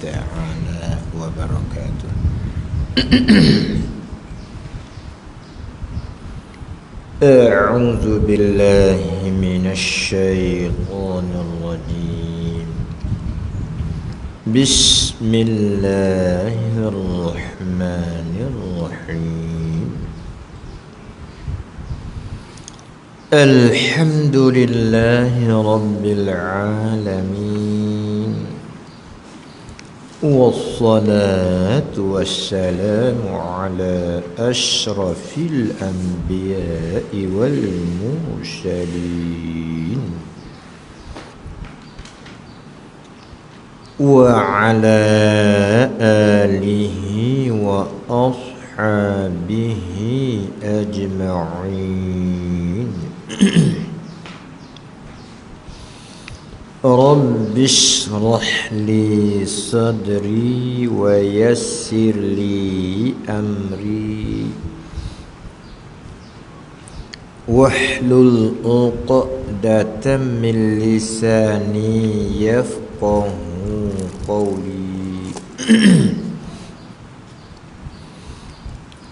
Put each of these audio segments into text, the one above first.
تعالى وبركاته. أعوذ بالله من الشيطان الرجيم. بسم الله الرحمن الرحيم. الحمد لله رب العالمين، والصلاة والسلام على أشرف الأنبياء والمرسلين، وعلى آله وأصحابه أجمعين. رب اشرح لي صدري ويسر لي أمري واحلل عقدة من لساني يفقه قولي.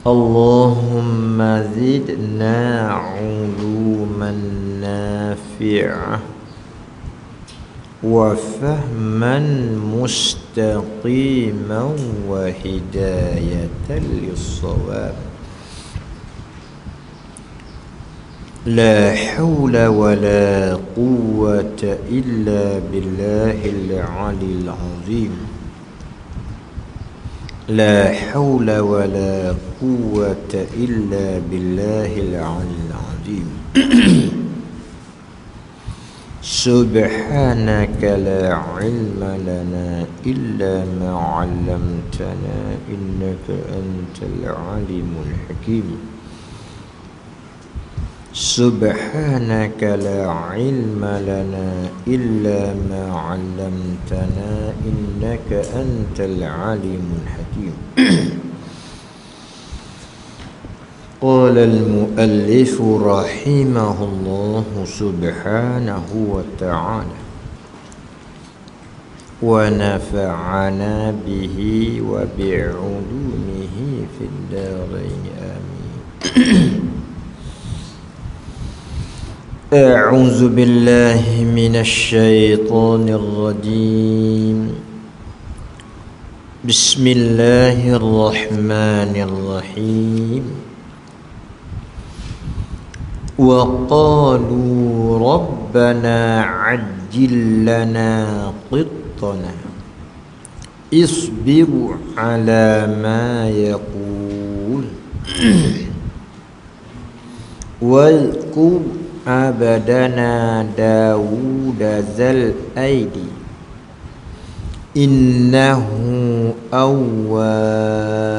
اللهم زدنا علوما نافعة وفهما مستقيما وهداية للصواب. لا حول ولا قوة إلا بالله العلي العظيم. لا حول ولا قوة إلا بالله العلي العظيم. سبحانك لا علم لنا إلا ما علمتنا إنك أنت العليم الحكيم. سبحانك لا علم لنا إلا ما علمتنا إنك أنت العليم الحكيم. قال المؤلف رحمه الله سبحانه وتعالى ونفعنا به وبعلومه في الدارين آمين. أعوذ بالله من الشيطان الرجيم. بسم الله الرحمن الرحيم. وقالوا ربنا عجل لنا قطنا اصبر على ما يقول واذكر عبدنا داود ذا الأيدي إنه أواب.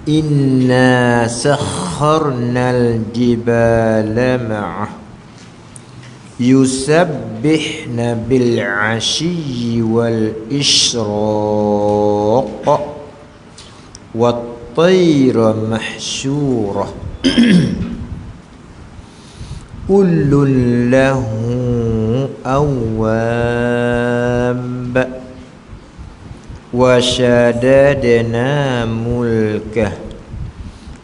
إنا سخرنا الجبال معه يسبحن بالعشي والإشراق والطير محشورة كل له أواب. وشددنا ملكه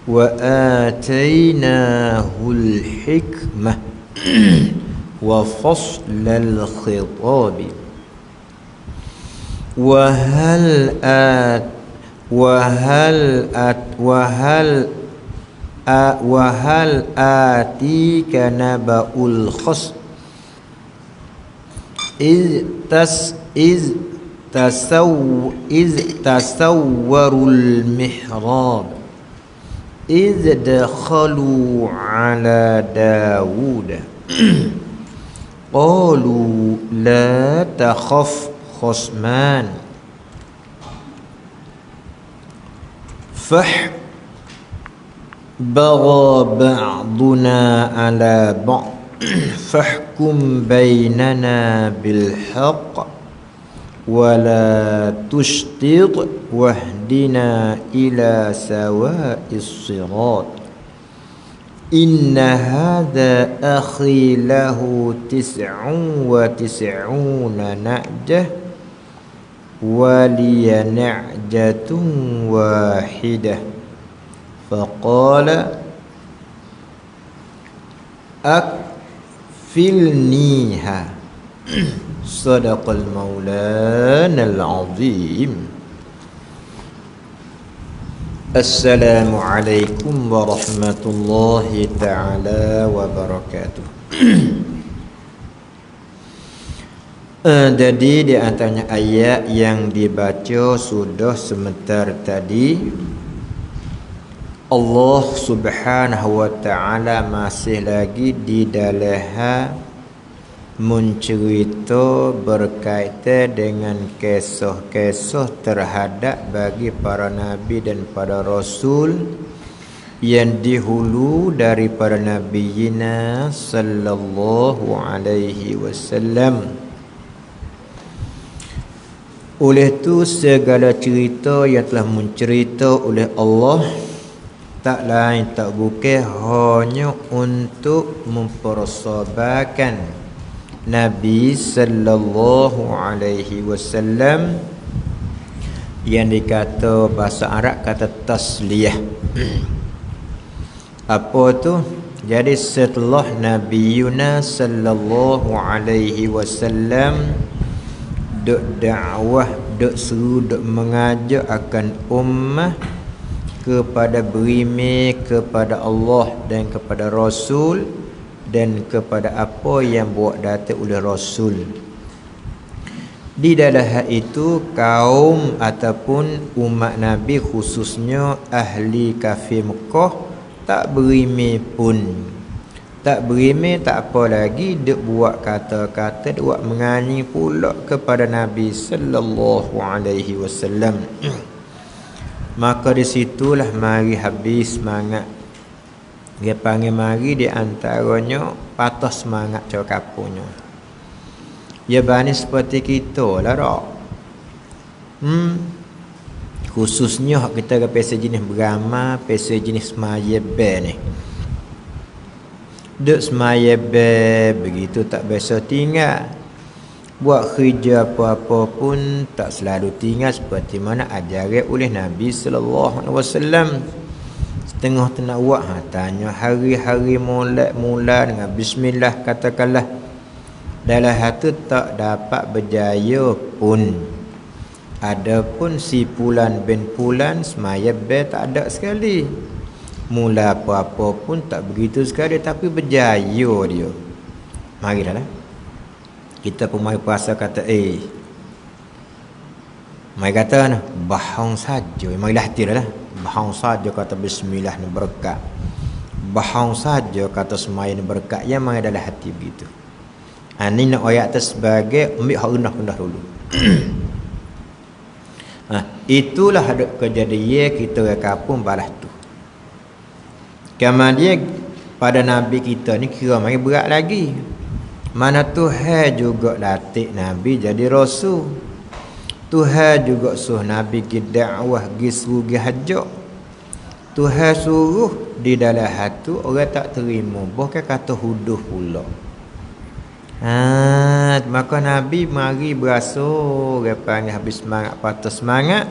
وآتيناه الحكمة وفصل الخطاب وهل آتيك نبأ الخصم إذ تسوروا المحراب إذ دخلوا على داود قالوا لا تخف خصمان بغى بعضنا على بعض فاحكم بيننا بالحق ولا تشطط واهدنا إلى سواء الصراط inna hadha akhi lahu 99 na'jah wa liya na'jatun wahidah faqala akfilniha sadaqal maulanal azim. Assalamualaikum warahmatullahi ta'ala wabarakatuh. Jadi di antaranya ayat yang dibaca sudah sebentar tadi, Allah subhanahu wa ta'ala masih lagi di dalam mencerita berkaitan dengan kisah-kisah terhadap bagi para nabi dan para rasul yang dihulu daripada nabiyina sallallahu alaihi wasallam. Oleh itu segala cerita yang telah mencerita oleh Allah tak lain tak bukan hanya untuk mempersabarkan Nabi sallallahu alaihi wasallam yang dikata bahasa Arab kata tasliyah. Apa tu? Jadi setelah Nabi Yunus sallallahu alaihi wasallam duk dakwah, duk seru, duk mengajak akan ummah kepada beriman kepada Allah dan kepada Rasul dan kepada apa yang buat datang oleh Rasul. Di dalam hal itu kaum ataupun umat Nabi khususnya ahli kafir Mekah tak beriman pun. Tak beriman tak apa lagi dia buat kata-kata, dia buat menganyi pula kepada Nabi sallallahu alaihi wasallam. Maka di situlah mari habis semangat. Dia panggil mari di antaranya patah semangat cakapunya. Ya bani seperti kita lah tak. Khususnya kita ke pesa jenis beramal, pesa jenis semayebe ni. Duk semayebe begitu tak biasa tinggal. Buat kerja apa-apa pun tak selalu tinggal seperti mana ajaran oleh Nabi sallallahu alaihi wasallam. Tengah nak buat tanya hari-hari mula dengan bismillah katakanlah. Dalam hati tak dapat berjaya pun. Adapun si pulan bin pulan semaya be tak ada sekali. Mula apa-apa pun tak begitu sekali tapi berjaya dia. Mari dah lah. Kita pun mari puasa kata mari kata nah, bahang saja. Mari lah hati dah lah. Bahang saja kata bismillah ni berkat. Bahang saja kata semaya ni berkat. Yang mana dalam hati begitu. Ini nak ayat atas sebagai ambil hak rendah-rendah dulu. Itulah ada kejadian kita ke kampung balas tu. Kemudian pada Nabi kita ni kira mari berat lagi. Mana Tuhan juga latih Nabi jadi Rasul. Tuhan juga suruh Nabi pergi dakwah, pergi suruh, pergi hajak. Tuhan suruh di dalam hati orang tak terima. Bahkan kata huduh pula. Maka Nabi mari berasa orang panggil habis semangat, patah semangat.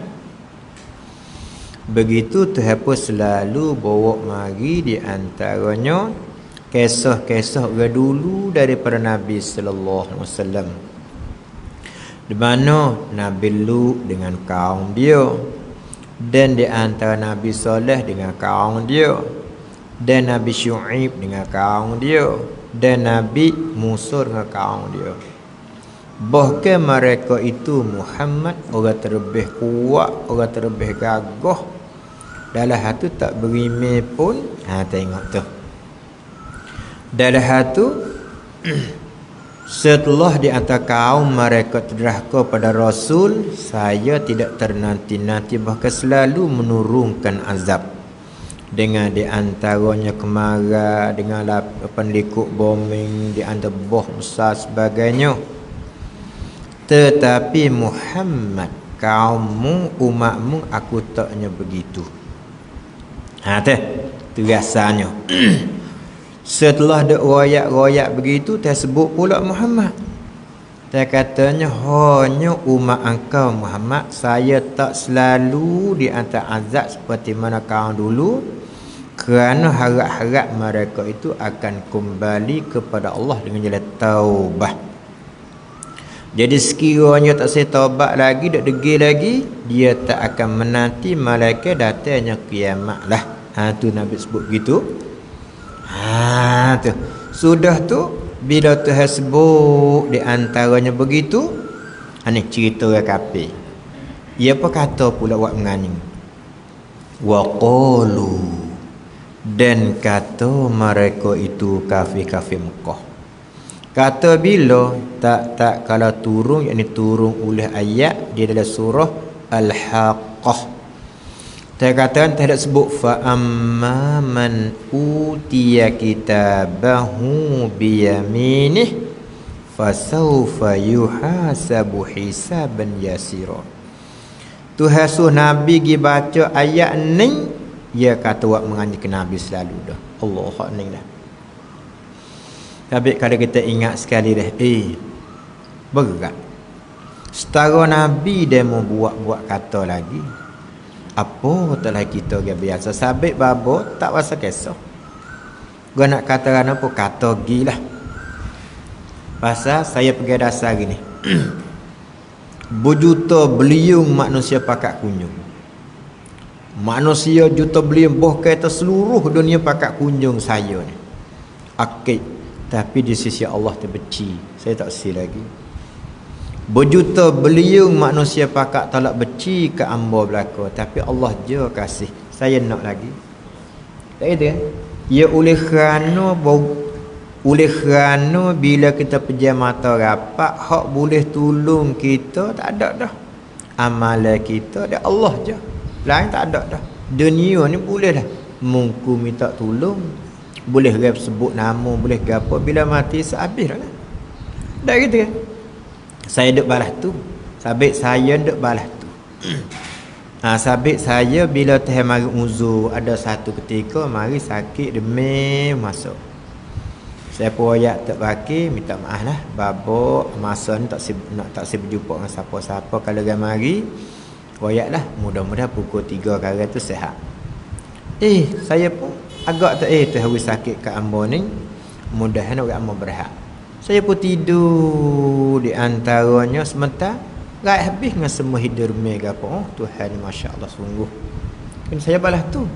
Begitu Tuhan pun selalu bawa mari di antaranya kisah-kisah orang dulu daripada Nabi sallallahu alaihi wasallam. Di mana Nabi Lut dengan kaum dia, dan di antara Nabi Saleh dengan kaum dia, dan Nabi Syuaib dengan kaum dia, dan Nabi Musa dengan kaum dia. Bahkan mereka itu Muhammad orang terlebih kuat, orang terlebih gagah. Dalam hati tak beriman pun. Tengok tu. Dalam hati setelah di antara kaum mereka terderhaka pada Rasul, saya tidak ternanti-nanti bahkan selalu menurunkan azab. Dengan di antaranya kemarau, dengan pendikuk bombing, di antara boh besar sebagainya. Tetapi Muhammad, kaummu, umatmu, aku taknya begitu. Tu rasanya. Setelah duk royak-royak begitu, dia sebut pula Muhammad. Dia katanya, hanya umat engkau Muhammad, saya tak selalu di antara azab seperti mana kaum dulu, kerana harap-harap mereka itu akan kembali kepada Allah dengan jalan taubah. Jadi sekiranya tak saya taubat lagi, tak degil lagi, dia tak akan menanti malaikat datangnya kiamat lah. Tu Nabi sebut begitu. Tu. Sudah tu, bila Tuhan sebut di antaranya begitu, ni cerita orang kafir. Ia apa kata pula buat mengani? Wa qalu, dan kata mereka itu kafir-kafir Mekah. Kata bila tak kalau turun, yakni turun oleh ayat di dalam surah Al-Haqqah. Dia kata tidak sebut fa amma man utiya kitabahu biyaminih fasawfa yuhasabu hisaban yasira. Tuhan suruh Nabi pergi baca ayat ni, dia kata buat mengaji ke Nabi selalu dah. Allah ni dah. Tapi kalau kita ingat sekali dah, berat. Setara Nabi dia mau buat kata lagi. Apa telah kita dia biasa sabit babo tak rasa kisah. Gua nak kata apa kata gilah. Pasal saya pergi dasar gini. Berjuta beliung manusia pakat kunjung. Manusia juta beliung boh kata seluruh dunia pakat kunjung saya ni. Akid, tapi di sisi Allah terbenci. Saya tak si lagi. Berjuta beliung manusia pakat tolak beci ke amba belaka, tapi Allah je kasih. Saya nak lagi. Tak itu kan? Ya oleh kerana bila kita pejam mata rapat, hak boleh tolong kita tak ada dah. Amalan kita dia Allah je. Lain tak ada dah. Dunia ni boleh dah. Mungku minta tolong, boleh rap sebut nama, boleh gapo, bila mati sehabis dah. Tak gitu kan? Saya duk balas tu. Sabit saya duk balas tu. Sabit saya bila teh mari uzur, ada satu ketika mari sakit demam masuk. Saya poyak tak pakai, minta maaf lah. Babak masa ni tak berjumpa dengan siapa-siapa. Kalau dia mari, poyak lah. Mudah-mudahan pukul 3 kali tu sihat. Saya pun agak tak tu hari sakit kat amba ni. Mudah-mudahan orang amba berhak. Saya pun tidur di antaranya sementara rakyat habis dengan semua hidur mega apa. Tuhan ni masya-Allah sungguh. Kan saya balas tu.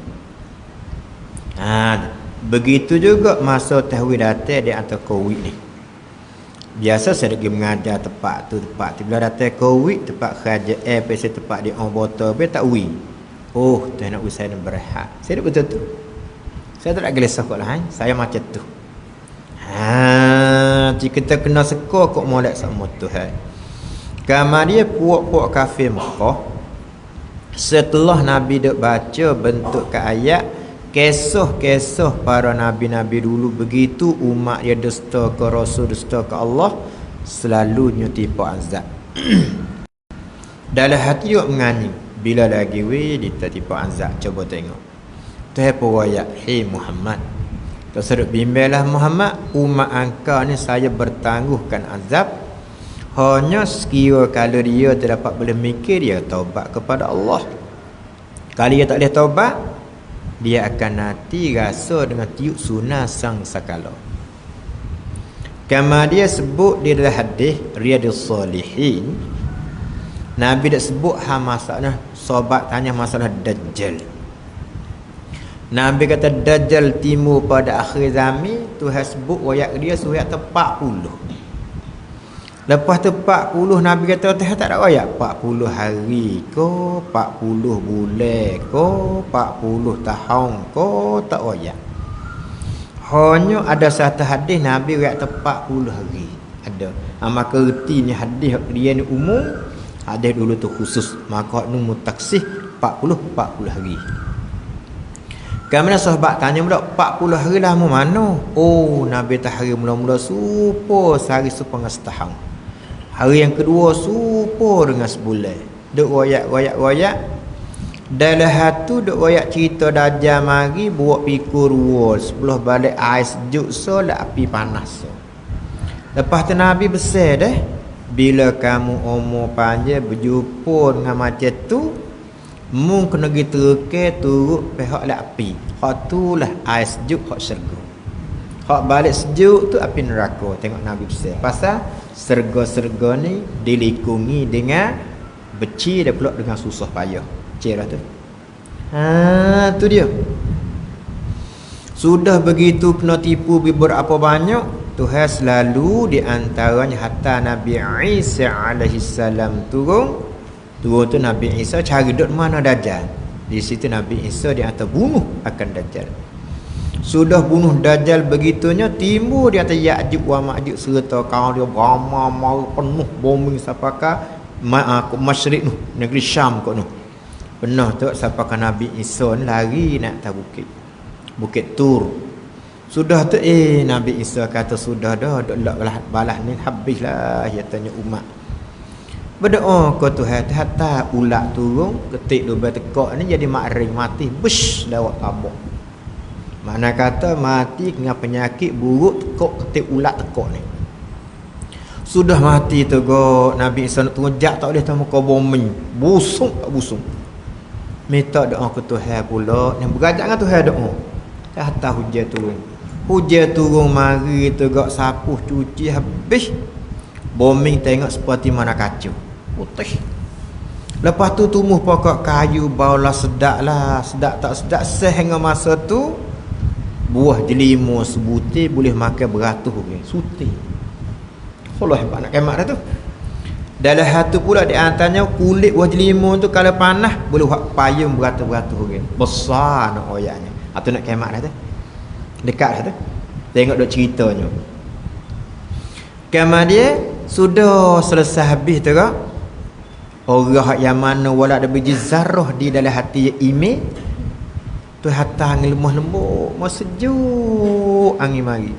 Begitu juga masa tahwil datang di antara Covid ni. Biasa saya pergi mengajar tempat tu. Bila datang Covid, tempat kerja PC tempat di on botol be tak wi. Tuhan nak saya nak berehat. Saya dak betul tu. Saya tak nak gelesah kok lah. Saya macam tu. Jika kita kena seka kok molek sama Tuhan. Kamar dia puak-puak kafir Mekah, setelah Nabi duk baca bentuk ke ayat kisah-kisah para nabi-nabi dulu, begitu umat dia dusta ke Rasul, dusta ke Allah, selalu nyutipu azab. Dalam hati dia mengani, bila lagi dia tipu azab. Coba tengok Tuhan perwayak, hei Muhammad, tersebut bimbanglah Muhammad, umat engkau ni saya bertangguhkan azab. Hanya sekira kalau dia terdapat boleh mikir, dia taubat kepada Allah. Kalau dia tak boleh taubat, dia akan nanti rasa dengan tiup sunnah sang sakala. Kama dia sebut di dalam hadis Riyadhus Shalihin, Nabi dah sebut masalah sahabat tanya masalah Dajjal. Nabi kata Dajjal timur pada akhir zaman. Tuhan sebut wayak dia surat 40. Lepas tu 40 Nabi kata Tuhan tak ada wayak 40 hari ke 40 bulan ke 40 tahun ke, tak wayak. Hanya ada satu hadis Nabi wayak 40 hari. Ada. Maka ertinya hadis dia ni umum, hadis dulu tu khusus. Maka nu mutaksih 40 hari. Kemudian sahabat tanya pula 40 hari lah mana? Nabi tak hari mula-mula supo sehari supo dengan setahun. Hari yang kedua supo dengan sebulan. Duk royak. Dalam hatu duk wayak cerita Dajjal mari buat pikul dua, sebelah balik air sejuk so lah api panas so. Lepas tu Nabi besar dah, bila kamu umur panjang berjumpa dengan macam tu, mu kena pergi terke turut pihak lah api. Hak tu lah air sejuk hak syurga. Hak balik sejuk tu api neraka. Tengok Nabi besar. Pasal serga-serga ni dilikungi dengan beci dan pula dengan susah payah. Cerah tu. Tu dia. Sudah begitu kena tipu beberapa banyak, Tuhan selalu di antaranya hatta Nabi Isa alaihi salam turun tu Nabi Isa cari duk mana Dajjal. Di situ Nabi Isa di atas bunuh akan Dajjal. Sudah bunuh Dajjal begitunya, timbul di atas Ya'juj wa Ma'juj serta kaum dia ramai mau penuh bombing sapaka masyrik noh, negeri Syam kot noh. Pernah tu sapaka Nabi Isa lari nak atas Bukit Tur. Sudah tu Nabi Isa kata sudah dah balas ni habislah, dia tanya umat. Berdoa ke Tuhan hatta ulat turun ketik dua tekak ni jadi makring mati bush lewat tabuk. Mana kata mati kena penyakit buruk tekak ketik ulat tekak ni. Sudah mati tu go Nabi Isa nak tunjak tak boleh tahu muka bombing. Busung tak busung. Minta doa ke Tuhan pula, yang berajak dengan Tuhan doa. Hatta hujan turun. Hujan turun mari tu gak sapuh cuci habis. Bombing tengok seperti mana kacau. Putih. Lepas tu tumbuh pokok kayu baulah sedap lah. Sedap tak sedap sehingga masa tu buah jelima sebutir boleh makan beratus orang. Suti. Allah hebat nak kemat dah tu. Dalam hatu pula di antaranya kulit buah jelima tu kalau panas boleh buat payung beratus-beratus orang. Besar nak oyaknya. Atau nak kemat dah tu. Dekat dah tu. Tengok duk ceritanya. Kemudian sudah selesai habis tu kan. Orang yang mana wala ada biji zarah di dalam hati ime tu hatta angin lemah-lembut, mau sejuk angin mari.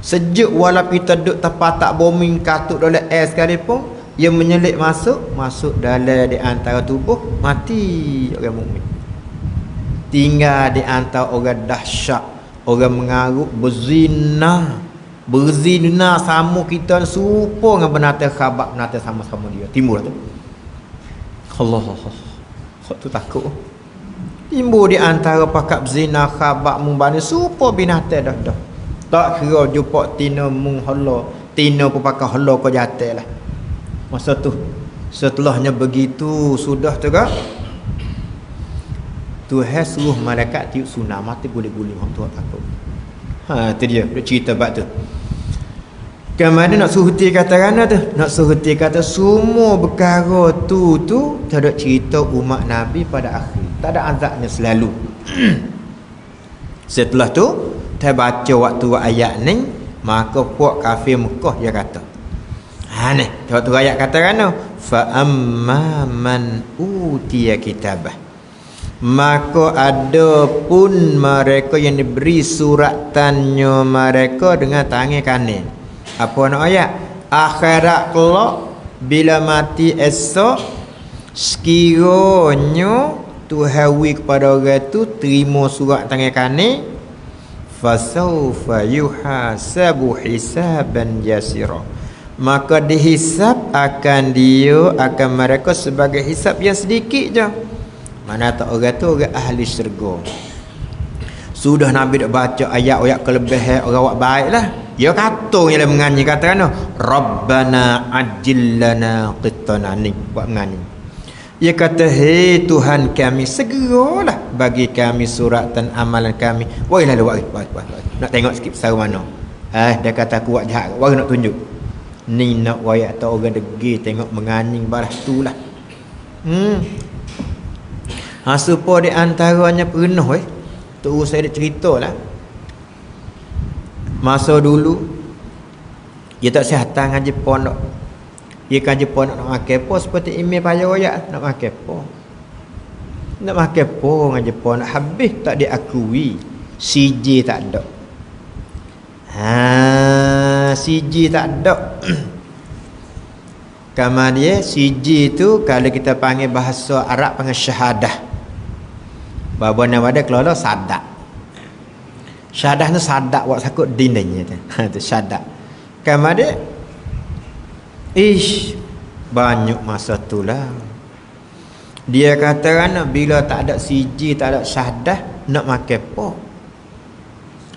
Sejuk wala kita duduk tempat tak bombing katuk dalam air sekalipun, ia menyelit masuk dalam di antara tubuh, mati orang mukmin. Tinggal di antara orang dahsyat, orang mengarut berzina sama kita serupa dengan binatang khabak, binatang sama-sama dia. Timbul tu. Allah. Kok tu takut. Timbul di antara pakak zina khabak membani serupa binatang dah. Tak kira jumpa tina mung hala, tina pakai hala kau jatuh lah. Masa tu setelahnya begitu sudah tu kan. Tuhan suruh malaikat tiup sunah mati guling-guling hang tu takut. Tu dia cerita bab tu. Kemudian nak suruh hati kata kerana tu, nak suruh hati kata semua perkara tu tak ada cerita umat Nabi pada akhir. Tak ada azabnya selalu. Setelah tu saya baca waktu ayat ni, maka puak kafir Mekah dia kata. Ni waktu ayat kata kerana fa amma man utiya kitabah. Maka ada pun mereka yang diberi suratannya mereka dengan tangan kanan. Apa nak ayat? Akhirat kelak bila mati esok sekiranya Tuhan wi kepada orang tu terima surat tangan kanan, fasaufa yuhasabu hisaban yasira. Maka dihisab akan mereka sebagai hisab yang sedikit je. Mana tak orang tu orang ahli syurga. Sudah Nabi dak baca ayat-ayat kelebihan orang buat baik lah. Dia kata yang menganyi kata kan, Rabbana ajillana qittana ni buat menganyi. Dia kata, hei Tuhan kami, segeralah bagi kami suratan amalan kami. Wailah wai. Nak tengok sikit pasal mana. Dia kata aku buat jahat, wai nak tunjuk. Ni nak wai atau orang degi tengok menganyi balas tu lah. Supaya di antaranya pernah tu saya nak ceritalah. Masa dulu dia tak sihat ngaji pondok. Dia ngaji pondok nak makan apa seperti email payah royak nak makan apa. Nak makan apa ngaji pondok habis tak diakui. CJ tak ada. CJ tak ada. Kemudian CJ tu kalau kita panggil bahasa Arab panggil syahadah. Baba nama dia kelola sadak. Syadah tu sadak wak sakut dindingnya tu. Ha tu syadak. Kemudian banyak masa tu lah. Dia kata kan bila tak ada siji, tak ada syahadah, nak makan apa?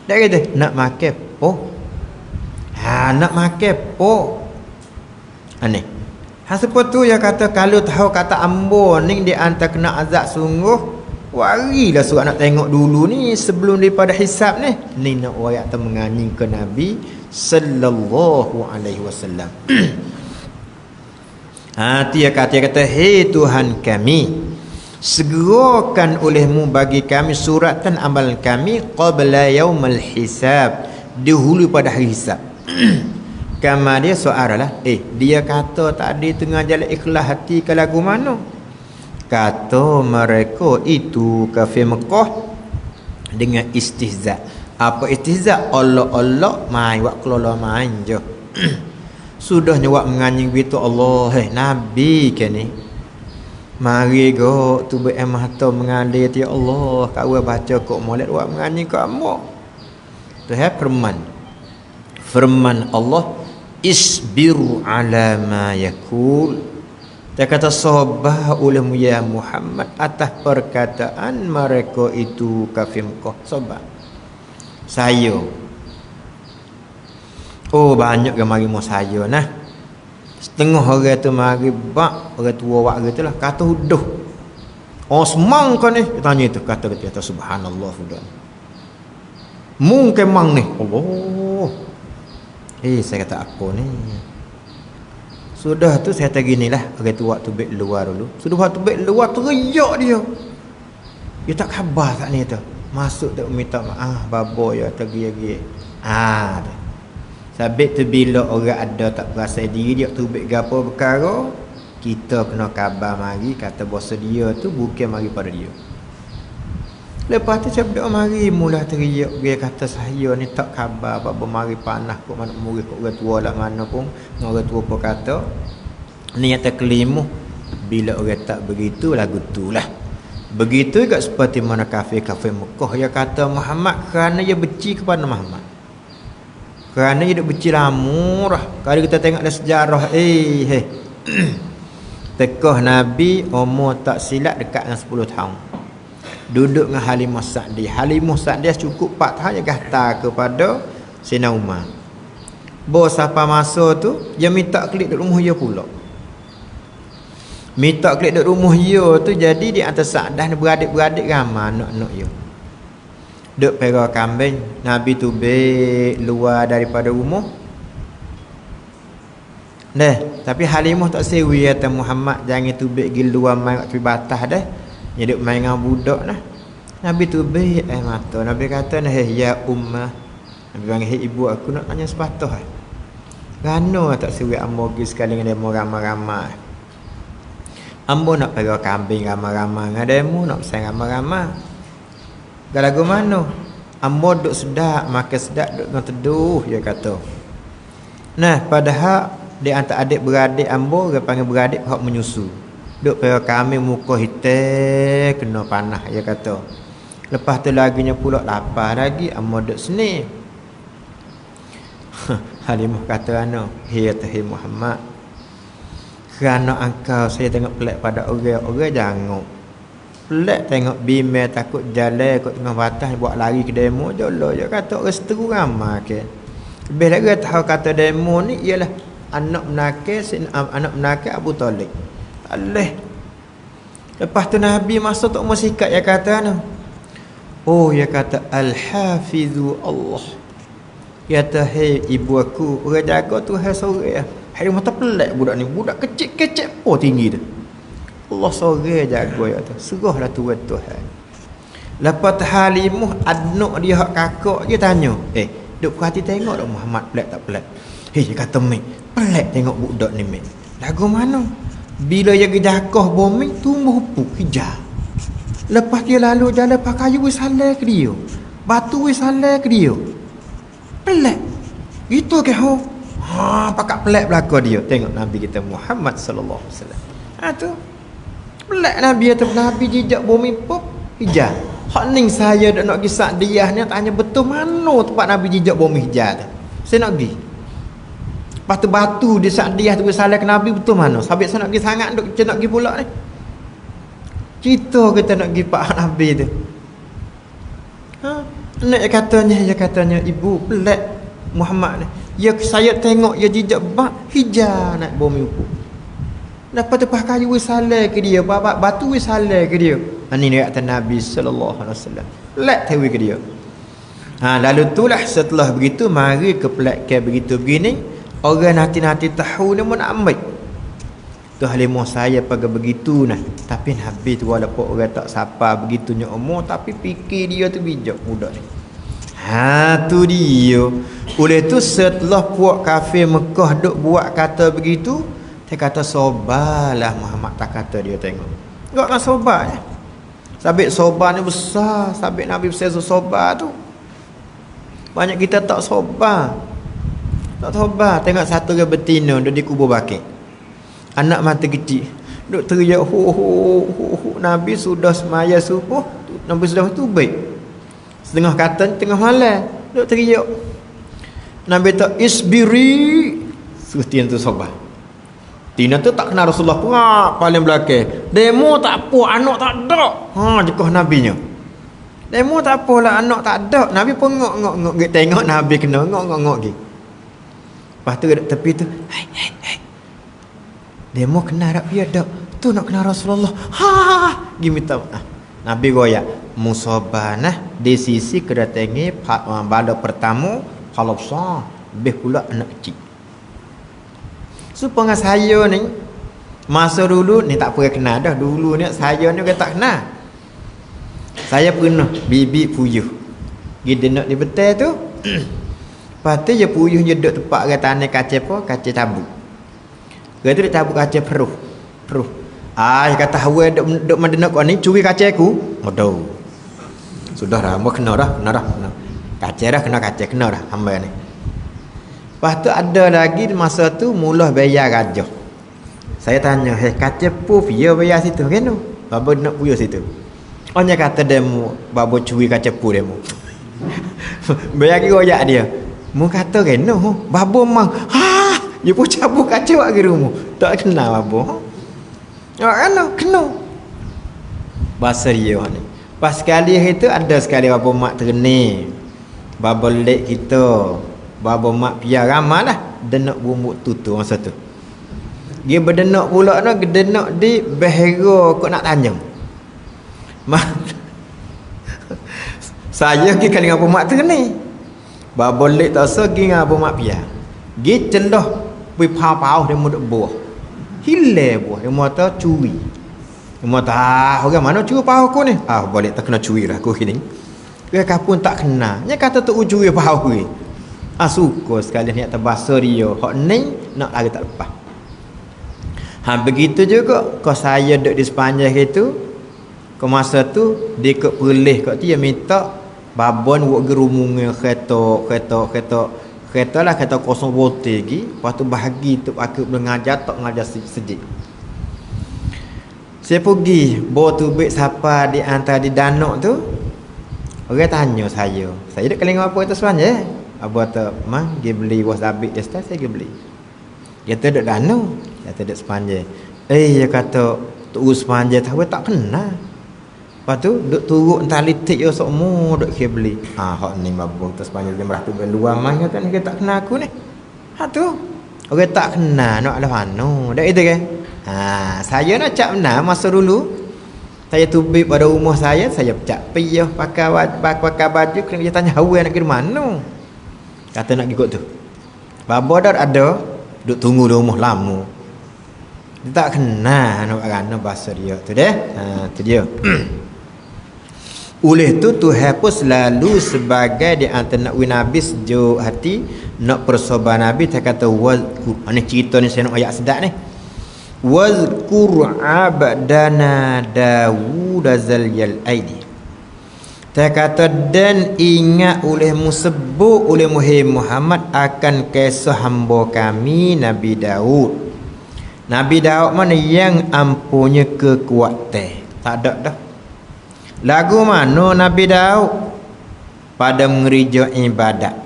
Dia kata nak makan apa? Nak makan apa? Aneh. Sebab tu dia kata kalau tahu kata ambo ni dia hantar kena azab sungguh, warilah surat nak tengok dulu ni sebelum daripada hisab ni. Ni nak wayak tu menganying ke Nabi sallallahu alaihi wasallam. Dia kata, hei Tuhan kami, segerakan olehmu bagi kami suratan amal kami qabla yaumal hisab, dahulu pada hari hisab. Kama dia soal lah, dia kata tadi tengah jalan ikhlas hati ke lagu mana? Kata mereka itu kafir Mekah dengan istihza. Apa istihza? Allah main, wak kelola main je. Sudah nyawak menganying begitu Allah, Nabi ke ni. Mari go tu beramah tu mengalir ya Allah, kau baca kok molek wak menganying kamu. Tu firman Allah, isbiru ala ma yakul. Dia kata sabar olehmu ya Muhammad atas perkataan mereka itu kafir Mekah. Sabar. Saya banyak ke mari mu saya nah. Setengah orang tu mari bak orang tua wak gitu lah kata huduh. Semang kau ni tanya itu kata subhanallah sudah. Mungkin mang ni. Allah. Saya kata apa ni? Sudah tu saya kata ginilah orang tua tu baik luar dulu. Sudah waktu baik luar teriak dia. Dia tak khabar tak ni tu. Masuk tak minta maaf babo ya tergigit. Sabit tu bila orang ada tak berasa diri dia tu baik gapo perkara, kita kena khabar mari kata bahasa dia tu bukan mari pada dia. Lepas tu saya berdoa mari mula teriak dia kata saya ni tak khabar apa mari panah kok mana murid kok orang tua lah mana pun orang tua pun kata ni yang terkelimu bila orang tak begitu lagu tulah. Begitu juga seperti mana kafir-kafir Mekah dia kata Muhammad kerana dia benci kepada Muhammad. Kerana dia duk benci lamurah. Kalau kita tengok dalam sejarah tekah Nabi umur tak silap dekat dengan 10 tahun. Duduk dengan Halimah Sa'diyah. Halimah Sa'diyah cukup 4 tahun dia kata kepada Sayyidina Umar. Bos apa masa tu dia minta klik duduk rumah dia pula. Minta klik duduk rumah dia tu jadi di atas Sa'dah beradik-beradik ramai anak-anak dia. Duk pera kambing, Nabi tu baik luar daripada rumah. Tapi Halimah tak sewi kata Muhammad jangan tu baik pergi luar main kat batas dah. Dia duk main dengan budak nah. Nabi tu baik mata. Nabi kata ya ummah. Nabi panggil ibu aku nak tanya sepatah. Gano tak sewi ambo pergi sekali dengan demo ramai-ramai. Ambo nak pera kambing ramai-ramai dengan demo nak pesan ramai-ramai. Galagu mana? Ambo duk sedap, makan sedap, duk dengan teduh dia kata. Nah, padahal di antara adik-beradik ambo dia panggil beradik hak menyusu. Duk pera kami muka hitam kena panah dia kata. Lepas tu laginya pula lapar lagi ambo duk seni. Halimah kata ya Muhammad. Kerana engkau saya tengok pelik pada orang-orang jangan. Pelik tengok bimel takut jalan kat tengah batas buat lari ke demo jolo je kata orang seteru ramai ke. Lebih lagi tahu kata demo ni ialah anak menakil Abu Talib. Allah. Lepas tu Nabi masa tu musikat dia kata dia kata al-hafizu Allah. Dia kata ibu aku orang jaga tu sore. Hari mata pelik budak ni, budak kecil-kecil tinggi tu. Allah sore jaga ya tu. Serahlah Tuhan Tuhan. Lepas Halimah anak dia hak kakak dia tanya, duk perhati tengok dak Muhammad pelik tak pelik? Dia kata mek, pelik tengok budak ni mek. Lagu mana? Bila dia gejakah bombing tumbuh pupuk kejar. Lepas dia lalu jalan pakai kayu salah ke dia. Batu salah ke dia. Pelik. Gitu ke pakat pelik belaka dia. Tengok Nabi kita Muhammad sallallahu alaihi wasallam. Tu pelik Nabi atau Nabi jejak bumi pop Hijau. Hak ning saya nak pergi Saadiah ni tanya betul mana tempat Nabi jejak bumi hijau tu. Saya nak pergi. Lepas tu batu di Saadiah tu salah ke Nabi betul mana? Sabit saya nak pergi sangat duk nak pergi pula ni. Cerita kita nak pergi Pak Nabi tu. Nak katanya ibu pelik Muhammad ni. Ya saya tengok ya jejak bak hijau naik bumi upu. Dapat tepah kayu wisalah ke dia, batu wisalah ke dia. Ini dia kata Nabi sallallahu alaihi wasallam. Lek tahu ke dia. Lalu itulah setelah begitu mari ke pelakkan begitu begini, orang nanti tahu ni mau nak ambil. Tu halimah saya pakai begitu nah. Tapi Nabi tu walaupun orang tak sapa begitunya umur tapi fikir dia tu bijak budak ni. Tu dia. Oleh tu setelah puak kafir Mekah duk buat kata begitu, dia kata sobarlah Muhammad tak kata dia tengok. Enggaklah sobar je. Sabit sobar ni besar, sabit Nabi besar sobar tu. Banyak kita tak sobar. Tak sobar. Tengok satu orang betina duk di kubur bakit. Anak mata kecil duk teriak Nabi sudah semaya subuh, Nabi sudah tubik. Setengah kata tengah malam duk teriak. Nabi tak isbiri. Suruh Tina tu sabar. Tina tu tak kenal Rasulullah perak paling belakang. Demo tak apa, anak tak ada. Jekah Nabinya. Demo tak apalah, anak tak ada. Nabi pun ngok tengok Nabi kena ngok gitu. Lepas tu kat tepi tu, hai. Demo kenal tak dia dak. Tu nak kenal Rasulullah. Gi minta maaf. Nabi goyak musabanah di sisi kedatangi pada pertama kalau besar lebih pula anak kecil. Supaya saya ni masa dulu ni tak pernah kenal dah. Dulu ni saya ni tak kenal. Saya pernah bibi puyuh. Dia nak di betul tu. Lepas tu dia puyuh dia duduk tempat orang tanah kaca apa? Kaca tabuk. Dia tu dia tabuk kaca peruh. Dia kata hawa duduk mendenak kau ni curi kaca aku. Aduh. Sudah dah, hamba kena dah. Kaca dah kena dah hamba ni. Lepas tu ada lagi masa tu mula bayar gajah. Saya tanya, kaca puf ya bayar situ kan tu? Bapa nak puyuh situ. Orang kata demo, bapa curi kaca puf demo. Bayar ke royak dia. Mu kata kan no, bapa mang. Dia pun cabut kaca wak ke rumah. Tak kenal bapa. Kena. Bahasa dia ni. Pas sekali itu ada sekali bapa mak terni. Bapa lek kita. Bapa mak piar ramah lah. Denak bumbuk tutu masa tu. Dia berdenak pula tu. Denak di behera kau nak tanya. Saya pergi dengan bapa mak terni. Bapa lek tak so pergi dengan bapa mak piar. Dia cendah. Pergi pau-pau dia mudah buah. Hilang buah. Dia mahu tahu curi. Dia mahu tahu orang mana curi pau aku ni. Balik tak kena curi lah aku ni. Dia kapun tak kena. Dia kata tu curi pau aku ni. Suka sekali ni atas bahasa dia. Hak ni nak lari tak lepas. Begitu juga kalau saya duduk di sepanjang itu. Ke masa tu dia ke perlih kat tu dia minta babon buat gerumung kereta lah kereta kosong voltage lagi. Lepas tu bahagi tu aku mengajar tak mengajar sedikit. Saya pergi bawa tubik siapa di antara di danau tu. Orang tanya saya duduk keling apa itu sepanjang. Abah tu mang dia beli wasabik dia start saya beli. Dia tu duduk danau, dia tu duduk sepanjang. Dia kata tu sepanjang tahu tak kenal. Lepas tu duduk turut tali tik yo semua duduk ke beli. Hak ni babung tu sepanjang dia merah tu luar mang kan dia tak kenal aku ni. Tu orang tak kenal nak ada mana. Dak itu kan. Saya nak cak benar masa dulu. Saya tubik pada rumah saya cak piyah pakai baju kena dia tanya hawa nak pergi mana. Kata nak ikut tu. Baba dah ada duk tunggu di rumah lama. Dia tak kenal nak kerana bahasa dia tu deh. Tu dia. Oleh tu Tuhan pun selalu sebagai di antara nak Nabi sejuk hati nak persobar Nabi. Dia kata ni cerita ni saya nak ayat sedap ni. Wazkur abdana Dawud zalyal aidi. Dia kata dan ingat olehmu sebut oleh Muhammad akan kisah hamba kami Nabi Daud. Nabi Daud mana yang ampunya kekuatan. Tak ada dah. Lagu mana Nabi Daud? Pada mengerja ibadat.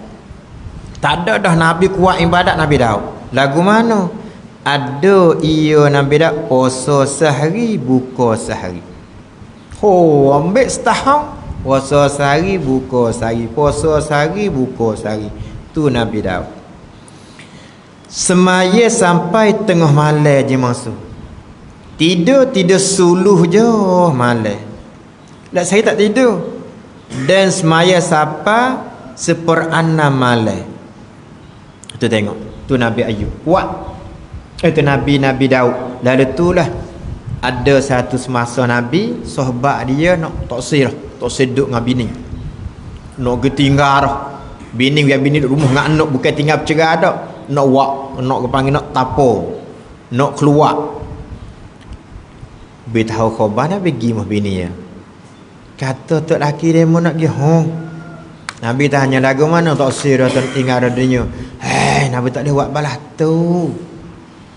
Tak ada dah Nabi kuat ibadat Nabi Daud. Lagu mana? Ada ia Nabi Daud puasa sehari, buka sehari. Ambil setahun. Puasa sehari, buka sehari. Puasa sehari, buka sehari. Tu Nabi Daud. Semaya sampai tengah malam je masuk. Tidur suluh je malam. Tak saya tak tidur. Dan semaya sapa seperenam malam. Tu tengok. Tu Nabi Ayub. Kuat. Itu Nabi Daud. Lalu itulah ada satu semasa Nabi, sahabat dia nak taksir duduk dengan bini. Nak ketinggal dah. Bini duduk rumah dengan anak, bukan tinggal bercerai dah. Nak panggil nak tapo. Nak keluar. Beritahu khabar Nabi pergi mah bini dia. Kata tok laki dia mau nak pergi. Nabi tanya lagu mana taksir dah tinggal dunia. Nabi tak boleh buat balas tu.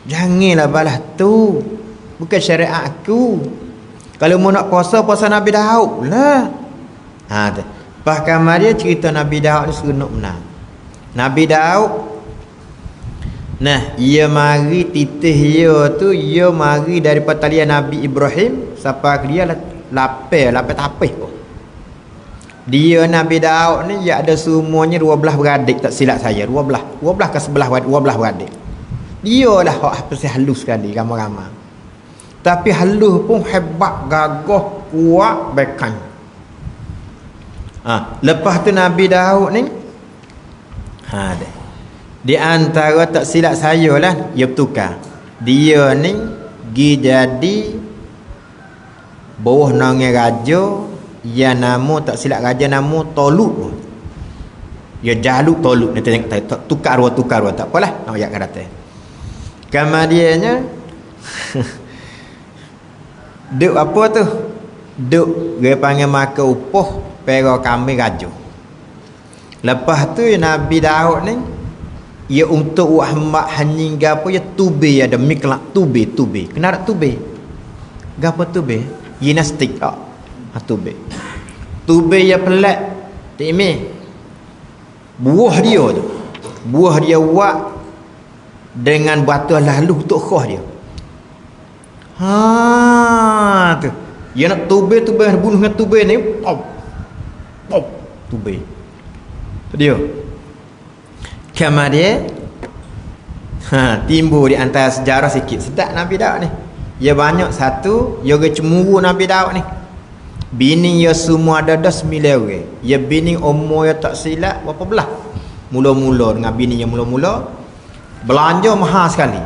Janganlah balas tu. Bukan syariat aku. Kalau mau nak puasa Nabi Daud lah. Bahkan dia cerita Nabi Daud ni seronok benar. Nabi Daud, nah, ia mari titih ia tu, ia mari daripada talian Nabi Ibrahim sampai ke dia lapar tapis pun. Dia Nabi Daud ni dia ada semuanya 12 beradik, tak silap saya 12 ke 11 beradik. Dia lah hak apa halus sekali ramai-ramai. Tapi halus pun hebat, gagah, kuat, bekan. Lepas tu Nabi Daud ni di antara tak silap saya lah, dia bertukar. Dia ni pergi jadi bawah naungan raja yang nama tak silap raja nama Tolut. Dia Jaluk Tolut ni tukar dua tak apalah nak ayat kata. Kemudiannya duk apa tu? Duk dia panggil makan upah pera kami raja. Lepas tu Nabi Daud ni ia untuk Muhammad hanyingga apa ya tube ada miklak tube. Kenapa tube? Gapo tube? Gimnastik tube. Tube ya pelat. Timi. Buah dia buat dengan batu lalu untuk khah dia. Tu. Dia nak tube bunuh dengan tube ni. Pop. Tube. Dia. Kemudian timbul di antara sejarah sikit sedap Nabi Daud ni. Dia banyak satu, dia cemburu Nabi Daud ni. Bini dia semua ada 9 orang. Dia bini umur dia tak silap berapa belah. Mula-mula dengan bini dia mula-mula belanja mahal sekali.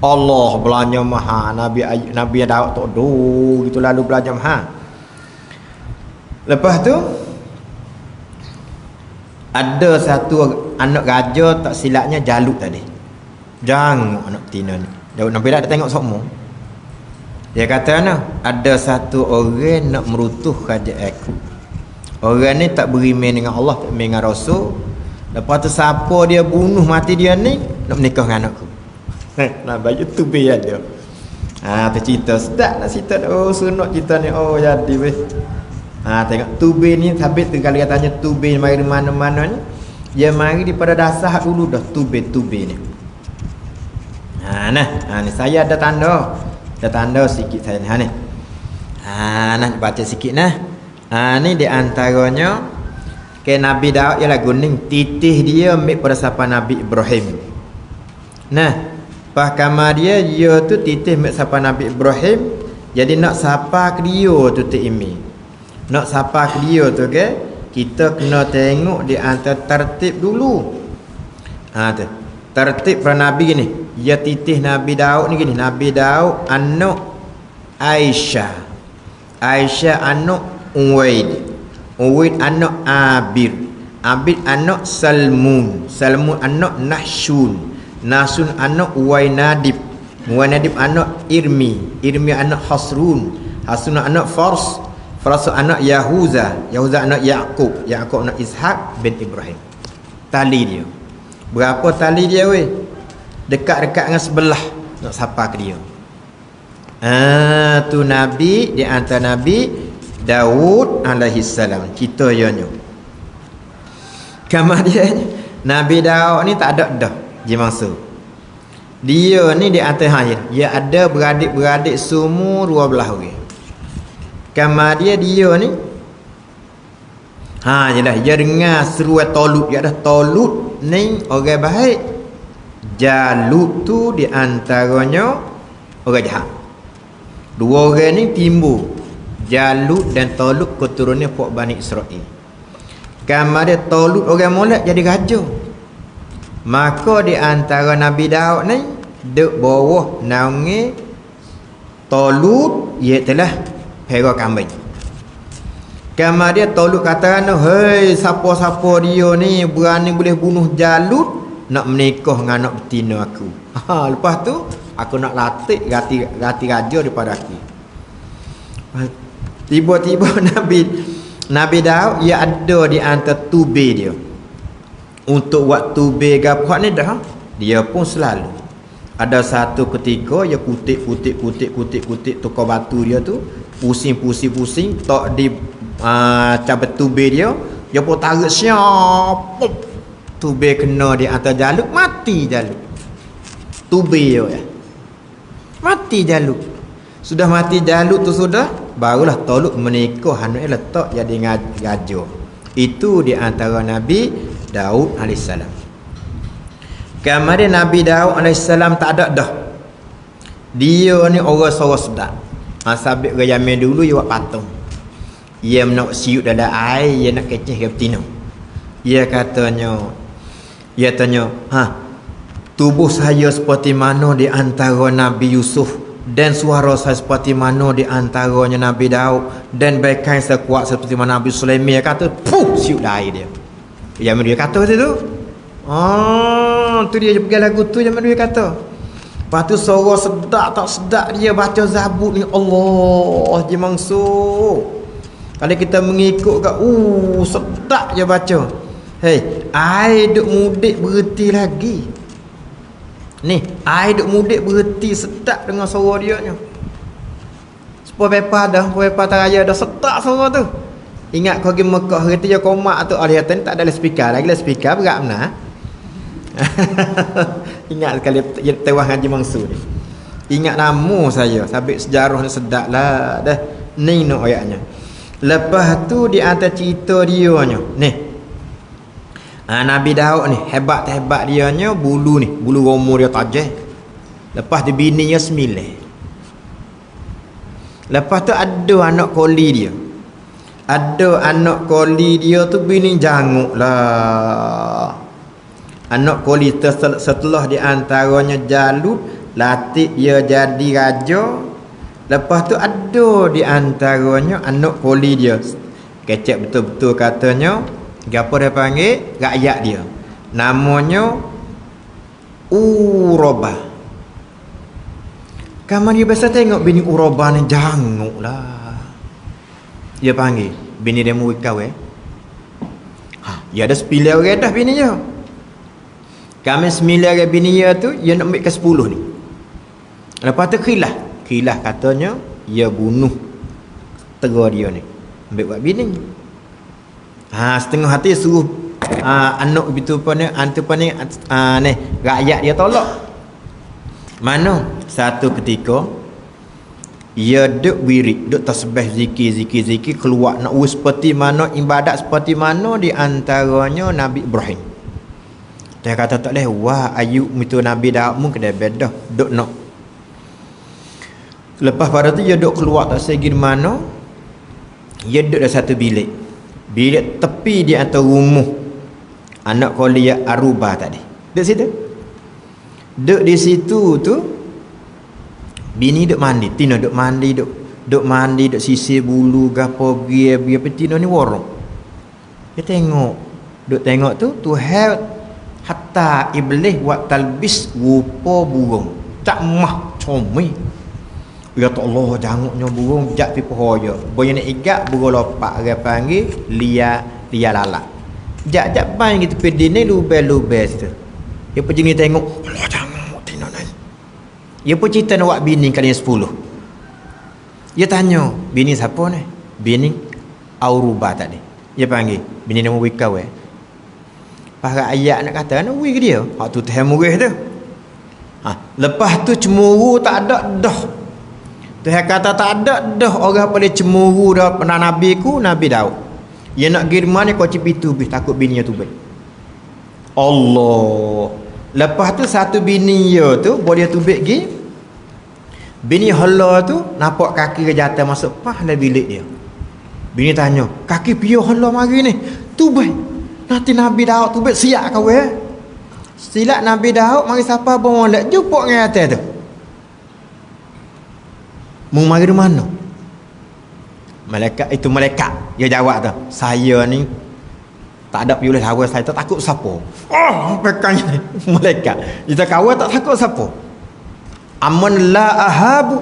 Allah belanja mahal. Nabi Daud tak do gitu lalu belanja mahal. Lepas tu ada satu anak raja tak silapnya Jaluk tadi. Jangan anak betina ni. Nabi Daud tengok semua. Dia kata ada satu orang nak merutuh kerajaan aku. Orang ni tak beriman dengan Allah, tak beriman dengan Rasul. Lepas tu siapa dia bunuh mati dia ni nak menikah dengan anakku. Nah baju tu biar dia. Tu cerita sedap nak cerita. Sunat cerita ni jadi weh. Tengok tube ni sabit tu kalau katanya tube mari mana-mana ni. Dia mari daripada dasar dulu dah tube ni. Ni saya ada tanda. Ada tanda sikit saya ni. Nak baca sikit nah. Ni di antaranya ke Nabi Daud ialah guning titih dia ambil pada siapa Nabi Ibrahim. Pahkama dia tu titih ambil siapa Nabi Ibrahim. Jadi nak sapa ke dia tu imi. Nak sapa ke dia tu ke kita kena tengok di antara tertib dulu. Tu. Tertib para Nabi gini. Dia titih Nabi Daud ni gini. Nabi Daud anak Aisyah. Aisyah anak Uwaid. Uwaid anak Abir. Abir anak Salmun. Salmun anak Nahshun. Nahshun anak Uwainadib. Uwainadib anak Irmi. Irmi anak Hasrun. Hasrun anak Fars. Fars anak Yahuza. Yahuza anak Yaqub. Yaqub anak Ishaq bin Ibrahim. Tali dia. Berapa tali dia weh? Dekat-dekat dengan sebelah nak sapa ke dia. Tu Nabi di antara Nabi Daud alaihi salam cerita ianya. Kemudian Nabi Daud ni tak ada dah je mangsa. Dia ni di atas air. Dia ada beradik-beradik semua 12 orang. Kemudian dia ni jelah dia dengar seruan Talut. Dia dah Talut ni orang baik. Jalut tu di antaranya orang jahat. Dua orang ni timbul. Jalut dan Talut keturunan puak Bani Israel. Kemudian Talut orang molek jadi raja. Maka di antara Nabi Daud ni duk bawah naungi Talut ialah hera kambing. Kemudian Talut kata, "Hei, siapa-siapa dia ni berani boleh bunuh Jalut, nak menikah dengan anak betina aku." Lepas tu aku nak latih ganti raja daripada aku. Tiba-tiba Nabi Daud ia ada di antara tubir dia. Untuk buat tubir gapo ni dah dia pun selalu ada satu ketika dia kutik tukar batu dia tu pusing tak di cabut tubir dia pun tarik siap tubir kena di atas Jalut, mati Jalut. Tubir dia mati Jalut. Sudah mati Jalut tu sudah barulah Talut menikah anak letak jadi raja. Itu di antara Nabi Daud alaihissalam. Kemudian Nabi Daud alaihissalam tak ada dah. Dia ni orang sorang sedap. Sabit ke Yamin dulu dia buat patung. Dia nak siut dalam air, dia nak keceh ke betina. Dia tanya, tubuh saya seperti mana di antara Nabi Yusuf, dan suara saya seperti mana di antaranya Nabi Daud, dan baikan saya kuat seperti mana Nabi Sulaiman. Dia kata, puh, siut dalam air dia. Yang dia kata tu. Tu dia pergi lagu tu yang dia kata. Lepas tu suara sedap tak sedap dia baca Zabur ni, Allah je mangsud. Kalau kita mengikut kat sedap je baca. Hei, air duk mudik berhenti lagi. Ni, air duk mudik berhenti sedap dengan suara dia ni. Sepuluh pepa taraya dah sedap suara tu. Ingat kau pergi Mekah hari tu je komak tu alih ni tak ada speaker lagi, speaker berat benar. Ingat sekali tewah Haji Mansur ni. Ingat nama saya, sabit sejarah ni sedap lah dah. Ni no ayatnya. Lepas tu di atas cerita dia nya. Ni. Nabi Daud ni hebat dia nya bulu romo dia tajam. Lepas tu bininya 9. Lepas tu ada anak koli dia. Tu bini janguk lah. Anak koli setelah di antaranya Jalut latih dia jadi raja. Lepas tu ada di antaranya anak koli dia. Kecek betul-betul katanya. Gapo dia panggil? Rakyat dia. Namanya Urobah. Kamu dia biasa tengok bini Urobah ni janguk lah. Dia panggil bini dia mau kahwin. Dia ada 9 orang dah bini dia. Kami 9 orang bini dia tu dia nak ambil ke 10 ni. Lepas tu khilaf katanya dia bunuh tera dia ni. Ambil buat bini. Setengah hati suruh anak begitu pun ni rakyat dia tolak. Mana satu ketika ia duk wirid, duk tasbih zikir keluar nak seperti mana ibadat seperti mana di antaranya Nabi Ibrahim. Dia kata tak leh wah Ayub itu Nabi Daud mungkin dia beda duk nak. Lepas pada tu dia duk keluar tak segi mana. Dia duk dalam satu bilik. Bilik tepi di antara rumah anak Qolia Aruba tadi. Duk situ. Duk di situ tu bini duk mandi, tina duk mandi, duk sisir bulu gapo biar tina ni warok. Dia tengok tu Tuhan hatta iblis buat talbis rupa burung. Tak mah comel. Ya Allah janguknya burung jak pi pohoya. Boya nak igat burung lopak orang panggil lia lalat. Jak bang gitu pedi ni lubel situ. Dia pergi ni tengok, Allah janguk tina ni. Dia pun cerita nak buat bini kali 10. Dia tanya, bini siapa ni? bini Auruba tadi. Dia panggil bini nama Wikaw para ayat nak kata nak ke dia. Hak tu teh murih tu. Lepas tu cemburu tak ada dah. Tuhan kata tak ada dah orang boleh cemburu dah pernah Nabi ku, Nabi Daud. Dia nak pergi mana kau cipitu bis takut bini tu baik. Allah. Lepas tu satu bini dia tu boleh tu baik pergi. Bini hala tu nampak kaki ke jatuh masuk pah dalam bilik dia. Bini tanya, kaki piyo hala mari ni? Tu baik. Nanti Nabi Daud tu baik siap kau Silap Nabi Daud mari siapa boleh jumpa dengan atas tu. Mu mari di mana? Malaikat itu malaikat. Dia jawab tu, saya ni tak ada pilih hawa saya tak takut siapa. Pekannya malaikat. Kita kawan tak takut siapa. Aman la ahabu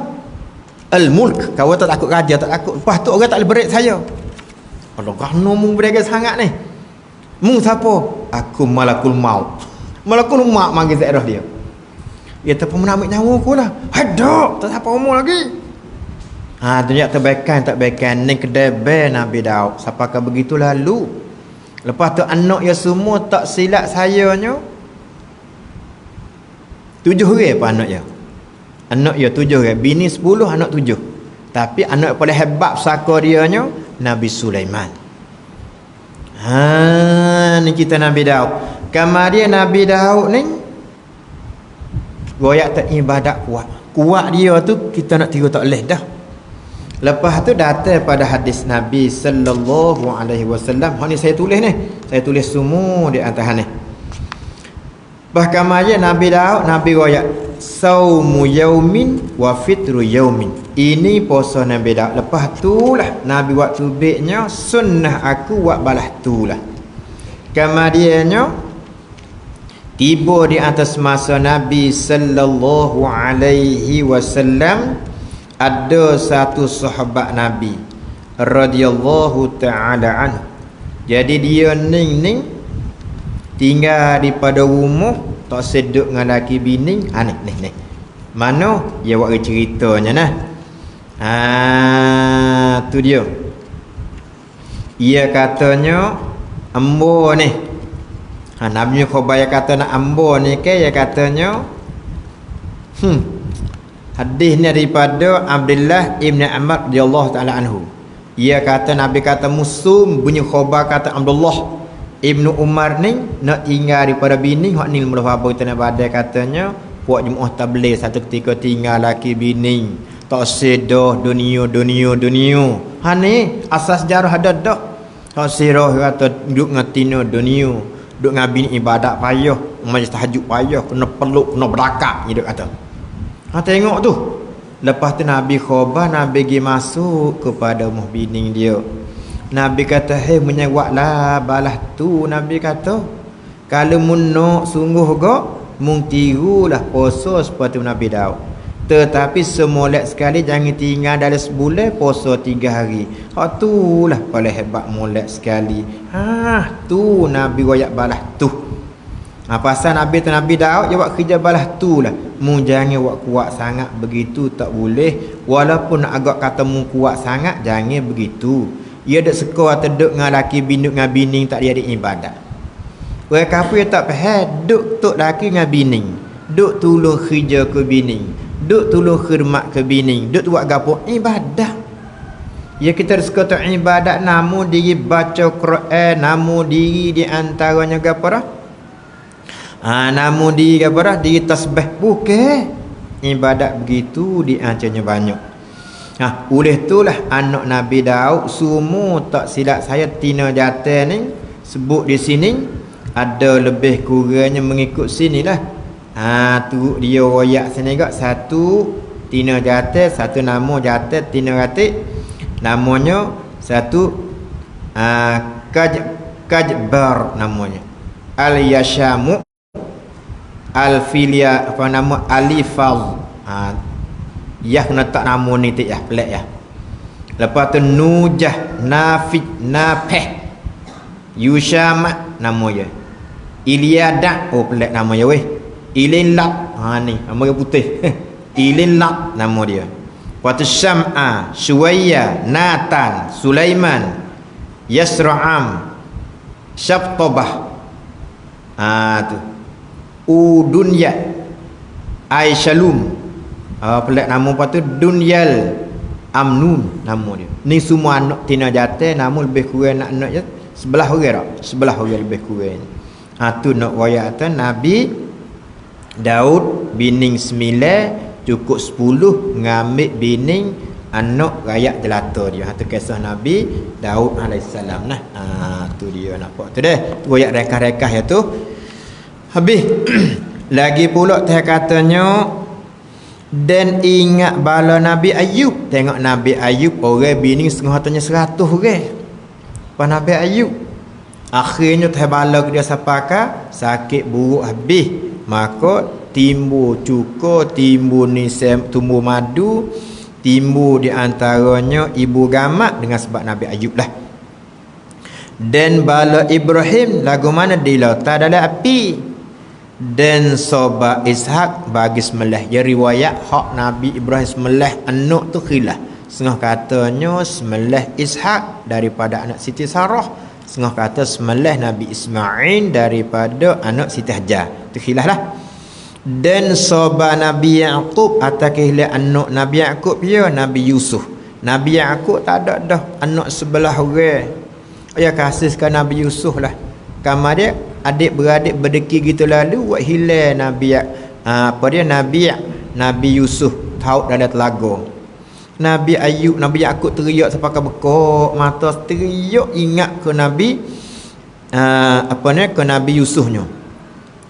al-mulk. Kawan tak takut raja, tak takut. Lepas tu orang tak boleh berat saya. Allah kerana mu berdekat sangat ni. Mu siapa? Aku malakul maut. Malakul maut manggil zairah dia. Dia tak pernah ambil nyawa aku lah. Hadak, tak siapa umur lagi. Tunjuk terbaikan tak baikan ni kedai Nabi Daud. Siapakah begitu lalu? Lepas tu anak dia semua tak silap sayanya 7 orang apa anak dia. Anak dia 7 orang, bini 10, anak 7. Tapi anak paling hebat saka dia nya Nabi Sulaiman. Ni kita Nabi Daud. Kemudian Nabi Daud ni goyak tak ibadat kuat. Kuat dia tu kita nak tiru tak leh dah. Lepas tu datang pada hadis Nabi sallallahu alaihi wasallam. Hak ni saya tulis ni. Saya tulis semua di atas ni. Bahkan aja Nabi Daud, Nabi royak saumu yaumin wa fitru yaumin. Ini puasa Nabi Daud. Lepas tu lah Nabi waktu baiknya sunnah aku buat balas tu lah. Kemudiannya tiba di atas masa Nabi sallallahu alaihi wasallam ada satu sahabat Nabi radhiyallahu taala anhu. Jadi dia ning tinggal di pada rumah tak seduk dengan laki bini. Ni. Mana dia buat ceritanya nah. Tu dia. Ia katanya ambo ni. Nabi Khobayah kata nak ambo ni ke dia katanya hadis ni daripada Abdullah Ibn Amr radhiyallahu taala anhu. Ia kata Nabi kata musum bunyi Khobar kata Abdullah Ibn Umar ni nak tinggal daripada bini hak ni mula apa kita nak badai katanya puak jemaah tabligh satu ketika tinggal laki bini tak sedah dunia. Ni asas sejarah ada dah. Tak sirah kata duduk ngatina dunia, duduk ngabini ibadat payah, majlis tahajud payah, kena peluk, kena berakak dia kata. Tengok tu. Lepas tu Nabi Khobar Nabi pergi masuk kepada rumah bini dia. Nabi kata, "Hei menyewaklah balas tu." Nabi kata, "Kalau mun nak sungguh gak, mung tirulah puasa seperti Nabi Daud. Tetapi semolek sekali jangan tinggal dalam sebulan puasa 3 hari." Tu lah paling hebat molek sekali. Tu Nabi royak balas tu. Pasal Nabi tu Nabi Daud dia buat kerja balas tu lah. Mu jangan buat kuat sangat begitu tak boleh. Walaupun agak kata mu kuat sangat jangan begitu. Ia dak suka terduk dengan laki bini dengan bini tak dia ada ibadat. Orang kafir tak faham duk tok laki dengan bini, duk tolong kerja ke bini, duk tolong khidmat ke bini, duk buat gapo ibadat. Ya kita suka tu ibadat namun diri baca Quran, namun diri di antaranya gapo dah? Namun diri gapo dah? Diri tasbih bukan. Ibadat begitu diancanya banyak. Oleh itulah anak Nabi Daud semua tak silap saya tina jatuh ni sebut di sini ada lebih kurangnya mengikut sinilah. Tu dia royak sini gak satu tina jatuh, satu nama jatuh tina ratik. Namanya satu Kajbar namanya. Al-Yashamu Al-Filia apa nama Alifal. Ya kena tak nama ni tak ya pelik ya. Lepas tu Nujah Nafid Napeh Yushamat nama dia. Iliadak pelik nama dia weh. Ilinlat ni nama dia putih. Ilinlat nama dia. Lepas tu Syam'a, Syuwayya, Natan, Sulaiman, Yasra'am, Syabtabah. Tu Udunya, Aishalum. Pelik nama apa tu? Dunyal Amnun nama dia. Ni semua anak tina jatuh, nama lebih kurang anak je sebelah orang tak? Sebelah orang lebih kurang. Tu nak wayak tu Nabi Daud bining 9, cukup 10 ngambil bining anak rakyat jelata dia. Tu kisah Nabi Daud alaihissalam nah. Tu dia nampak tu dah. Tu wayak rekah-rekah ya tu. Habis lagi pula teh katanya dan ingat bala Nabi Ayub. Tengok Nabi Ayub orang bini setengah hartanya 100 orang. Pas Nabi Ayub akhirnya teh bala dia sapaka sakit buruk habis. Maka timbul cuka, timbul nisam, tumbuh madu, timbul di antaranya ibu gamak dengan sebab Nabi Ayub lah. Dan bala Ibrahim lagu mana di lautan dalam api. Dan soba Ishak bagi sembelih. Ya riwayat hak Nabi Ibrahim sembelih anak tu khilaf. Setengah katanya sembelih Ishak daripada anak Siti Sarah, setengah kata sembelih Nabi Ismail daripada anak Siti Hajar. Tu khilaf lah. Dan soba Nabi Yaqub atau khilaf anak Nabi Yaqub ya Nabi Yusuf. Nabi Yaqub tak ada dah anak sebelah orang. Ya kasihkan Nabi Yusuf lah. Kamar dia adik beradik berdeki gitu lalu buat hilang Nabi Nabi Yusuf tahu dalam telaga. Nabi Ayub, Nabi Yaqub teriak sampai bekok mata, teriak ingat ke Nabi ke Nabi Yusufnya.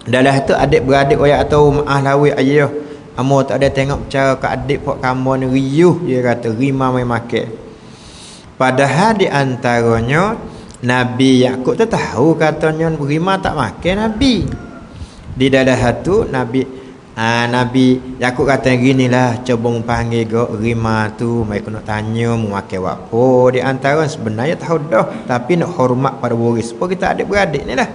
Dalam tu adik beradik ayat atau maaf lawi ayah amo tak ada tengok cara ke adik pok kamu ni riuh, dia kata rima mai makan. Padahal di antaranya Nabi Yaqub tu tahu katanya rima tak makan Nabi. Di dalam hatu Nabi Yaqub kata ginilah, cuba panggil gak rima tu mai kena tanya mau makan apa. Di antara sebenarnya tahu dah tapi nak hormat pada waris. Apa kita adik-beradik ni lah.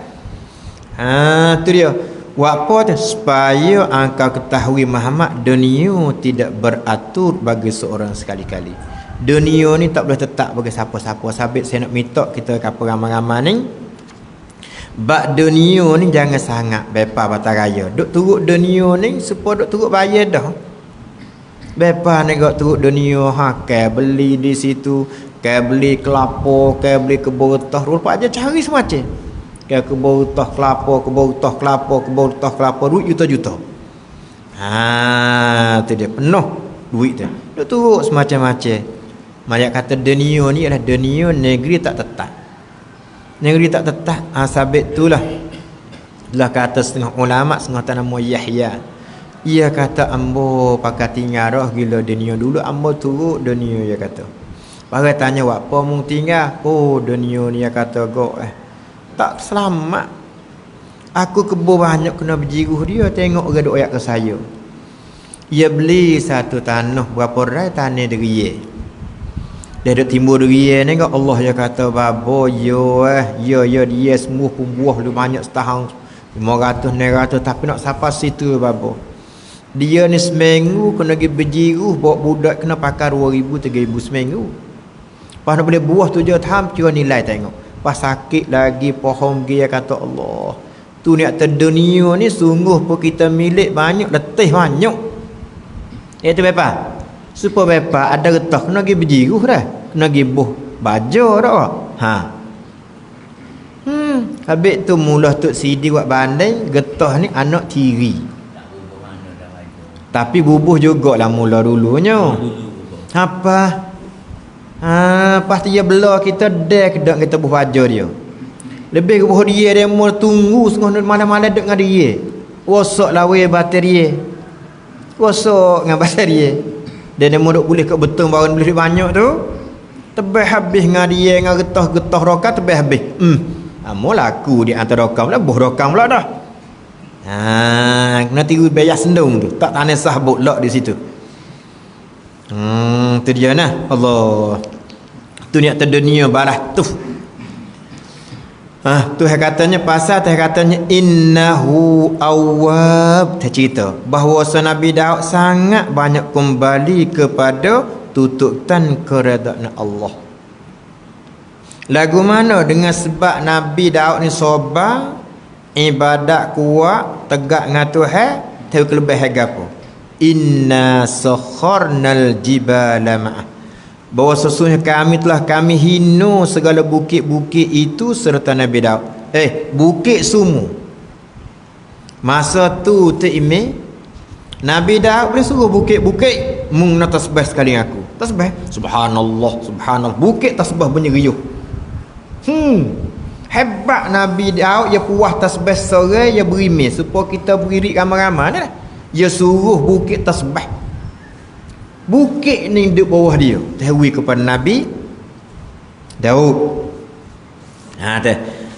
Tu dia. Apa tu supaya engkau ketahui Muhammad dunia tidak beratur bagi seorang sekali-kali. Dunia ni tak boleh tetap bagi siapa-siapa. Sabit saya nak minta kita ke ramai-ramai ni. Bak dunia ni jangan sangat bepa batal raya. Duk turut dunia ni supaya duk turut bayar dah. Bepa ni gak turut dunia ke beli di situ, ke beli kelapa, ke beli kebun tah, rupa aja cari semacam. Ke kebun tah kelapa, kebun tah kelapa, kebun tah kelapa, duit juta-juta. Tu dia penuh duit tu. Duk turut semacam-macam. Mayak kata dunia ni adalah dunia negeri tak tetap. Negeri tak tetap. Sabit itulah. Lah kata setengah ulama, setengah nama Yahya. Ia kata ambo pakai tinggal roh gila dunia dulu, ambo turut dunia, ia kata. Bagai tanya apa mung tinggal? Oh dunia ni, ia kata tak selamat. Aku kebo banyak kena berjiruh dia, tengok orang duk ayat ke saya. Ia beli satu tanah berapa rai tanah deriye. Dia duk timbul durian ni kau Allah ya kata babo dia semua pun buah lu banyak setahun 500 900 tapi nak siapa situ babo. Dia ni seminggu kena pergi berjiruh bawa budak kena pakai 2000 3000 seminggu. Pas nak boleh buah 7 tahun cuma nilai tengok. Pas sakit lagi pohon dia kata Allah. Tu ni atas dunia ni sungguh pun kita milik banyak, letih banyak. Itu bepa. Supaya bepa ada getah kena pergi berjiruh dah. Kena pergi buh baju dah. Habis tu mula Tok Sidi buat bandai, getah ni anak tiri. Tapi bubuh jugalah mula dulunya. Apa? Pas dia bela kita dah kedak kita buh baju dia. Lebih ke buh dia mau tunggu setengah malam-malam dek dengan dia. Rosak lawe bateri. Rosak dengan bateri. Dan dia mau duk boleh kat betul baru boleh banyak tu. Tebih habis dengan dia dengan getah-getah rokat tebih habis. Amo laku di antara rokam lah, buh rokam pula dah. Kena tiru bayar sendung tu. Tak tanah sahabut lak di situ. Tu dia nah. Allah. Tu ni atas dunia balas tu. Tuhan katanya pasal Tuhan katanya innahu awwab. Dia cerita bahawa Nabi Daud sangat banyak kembali kepada tututan keredaan Allah. Lagu mana dengan sebab Nabi Daud ni sabar, ibadat kuat, tegak dengan Tuhan, tahu kelebihan apa? Inna sakharnal jibala ma'ah. Bahawa sesungguhnya kami hinu segala bukit-bukit itu serta Nabi Daud. Bukit semua. Masa tu Nabi Daud boleh suruh bukit-bukit mung nak tasbih sekali aku. Tasbih. Subhanallah, subhanallah. Bukit tasbih bunyi riuh. Hebat Nabi Daud, dia puas tasbih sore, dia berimeh supaya kita beririk ramai-ramai ni lah. Dia suruh bukit tasbih. Bukit ni duduk bawah dia. Tahwi kepada Nabi Daud.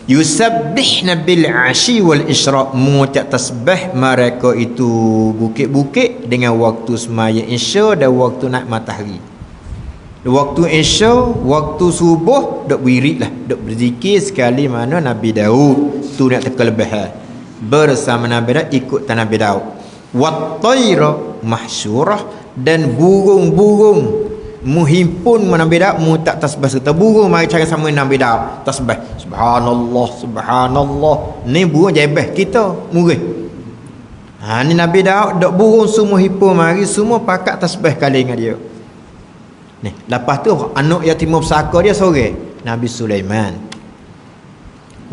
Yusabbihna bil ashi wal isyraq. Mengucap tasbih mereka itu bukit-bukit dengan waktu semaya isya dan waktu nak matahari. Waktu isya, waktu subuh duk wirid lah, duk berzikir sekali mana Nabi Daud. Tu nak terkelebihan. Bersama Nabi Daud ikut Nabi Daud. Wat tayra mahsyurah, dan burung-burung menghimpun Nabi Daud tak tasbih serta burung mari cara sama Nabi Daud tasbih subhanallah subhanallah. Ni burung jebeh kita murid. Ni Nabi Daud dak burung semua himpun mari semua pakat tasbih kali dengan dia. Ni lepas tu anak yatim pesaka dia sore Nabi Sulaiman.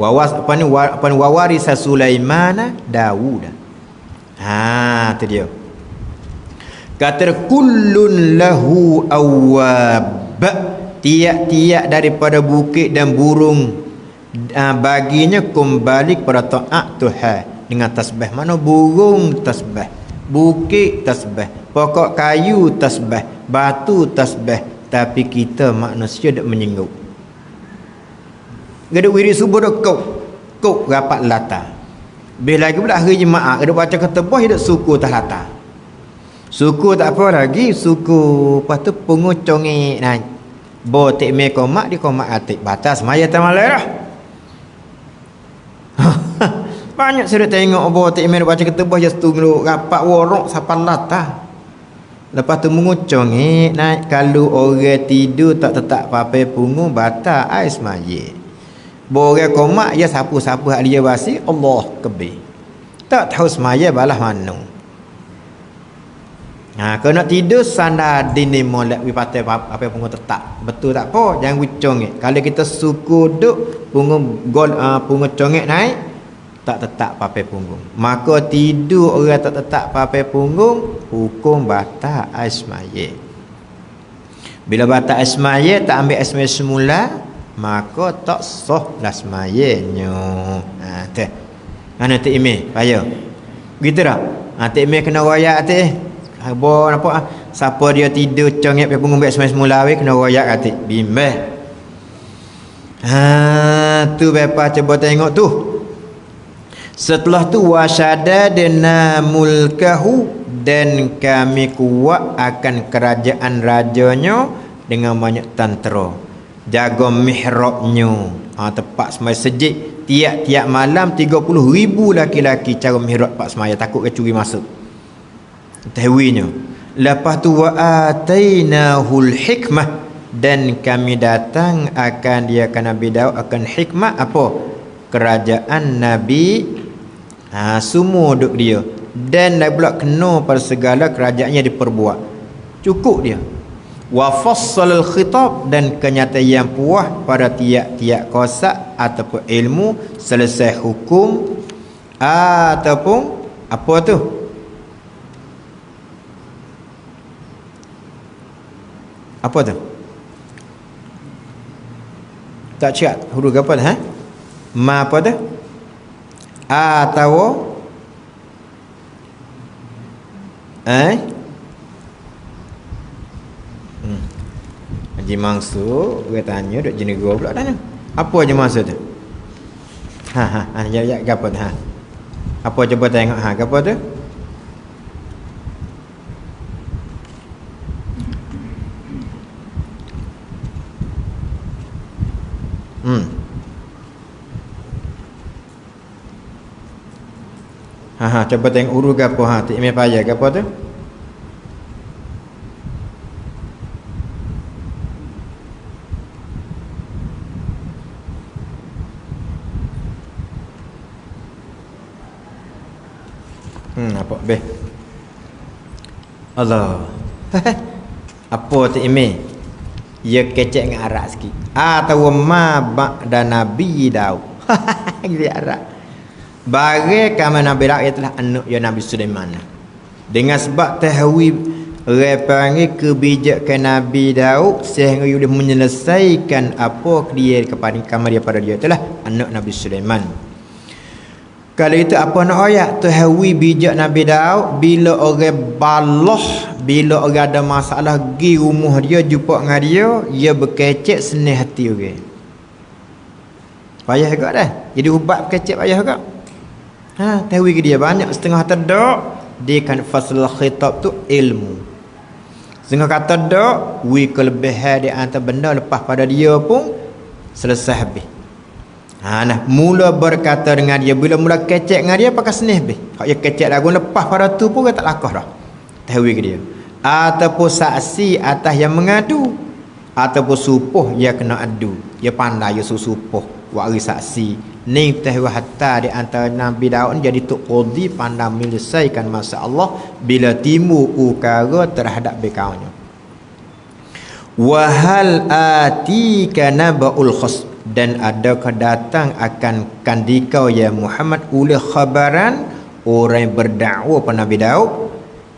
Wawarisa Sulaiman Daud. Tu dia. Kata kullun lahu awwab. Tiap-tiap daripada bukit dan burung baginya kembali kepada taat Tuhan dengan tasbih. Mana burung tasbih, bukit tasbih, pokok kayu tasbih, batu tasbih, tapi kita manusia dak menyinggung. Gaduh wirid subuh dak kau rapat lata. Bila lagi pula hari Jumaat gaduh baca ketebah dak suku tah lata. Suku tak apa lagi, suku lepas tu pungut congek naik. Bo tek me komak di komak atik batas maya tamalai dah. Banyak saya tengok bo tek me baca ketebah just tu rapat worok sapan lata. Lepas tu pungut congek naik, kalau orang tidur tak tetap papai pungut batas ais maya. Bo orang komak ya sapu-sapu hak dia basi Allah kebih. Tak tahu semaya balah manu. Kau nak tidur sandar dini molek wi patai apa punggung tetap. Betul tak apa, jangan wicongek. Kalau kita suku duk punggung punggung congek naik tak tetap papai punggung. Maka tidur orang tak tetap papai punggung hukum batal asmaye. Bila batal asmaye tak ambil asmaye semula maka tak sah asmayenya. Teh. Mana tak email payah. Gitu dah. Tak email kena royak teh. Bo nampak siapa dia tidur congek pe punggung semai semula we kena royak katik bimbeh. Tu bepa cuba tengok tu. Setelah tu wasyadadna mulkahu, dan kami kuat akan kerajaan rajanya dengan banyak tentera. Jaga mihrabnya. Tempat semai sejid tiap-tiap malam 30,000 laki-laki cara mihrab pak semaya takut kecuri masuk. Tahwinya. Lepas tu wa atainahul hikmah, dan kami datang akan dia kan Nabi Daud akan hikmah apa? Kerajaan Nabi semua duk dia, dan dah pula kena pada segala kerajaannya diperbuat. Cukup dia. Wa fassalal khitab, dan kenyataan yang puas pada tiap-tiap kosak ataupun ilmu, selesai hukum ataupun apa tu? Apa tu? Tak cakap huruf apa dah? Ma apa dah? Atau Haji Mansur dia tanya duk jenegara pula tanya. Apa je maksud tu? Ya gapo dah? Apa cuba tengok gapo tu? Coba tengok urus gapo Tik Imeh payah gapo tu? Apa beh? Allah. Apa Tik Imeh? Ya kecek dengan Arab sikit. Atau ma ba'da Nabi Daud. Dia Arab. Bagi kama Nabi Daud ialah anak ya Nabi Sulaiman. Dengan sebab tahwi panggil kebijakan Nabi Daud sehingga dia menyelesaikan apa dia kepada kamar dia pada dia itulah anak Nabi Sulaiman. Kalau itu apa nak ayat tahwi bijak Nabi Daud bila orang balah, bila orang ada masalah pergi rumah dia jumpa dengan dia berkecek senang hati orang. Payah juga dah. Jadi ubat berkecek payah juga. Tahwi ke dia banyak setengah terdak dia kan fasal khitab tu ilmu. Setengah kata dak wi kelebihan dia antara benda lepas pada dia pun selesai habis. Mula berkata dengan dia bila mula kecek dengan dia pakai senih habis. Kalau dia kecek lagu lepas pada tu pun dia tak lakah dah. Tahwi ke dia. Ataupun saksi atas yang mengadu ataupun supuh dia kena adu. Dia pandai dia supuh wari saksi. Ni tahwa hatta di antara Nabi Daud jadi tok qadi pandai menyelesaikan masalah Allah bila timbul ukara terhadap kaumnya. Wa hal atika nabaul khas dan adakah datang akan kandikau ya Muhammad oleh khabaran orang yang berdakwa pada Nabi Daud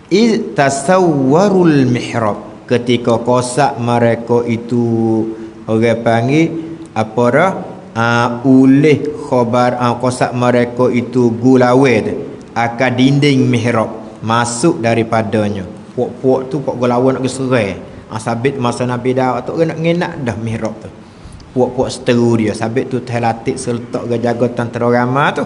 iz tasawwarul mihrab ketika kosak mereka itu orang panggil apa dah oleh khabar kosak mereka itu gulawe akan dinding mihrab masuk daripadanya puak-puak tu puak gulawe nak keserai sabit masa Nabi Daud tu nak ngenak dah mihrab tu puak-puak seteru dia sabit tu terlatik seletak jaga tentera ramah tu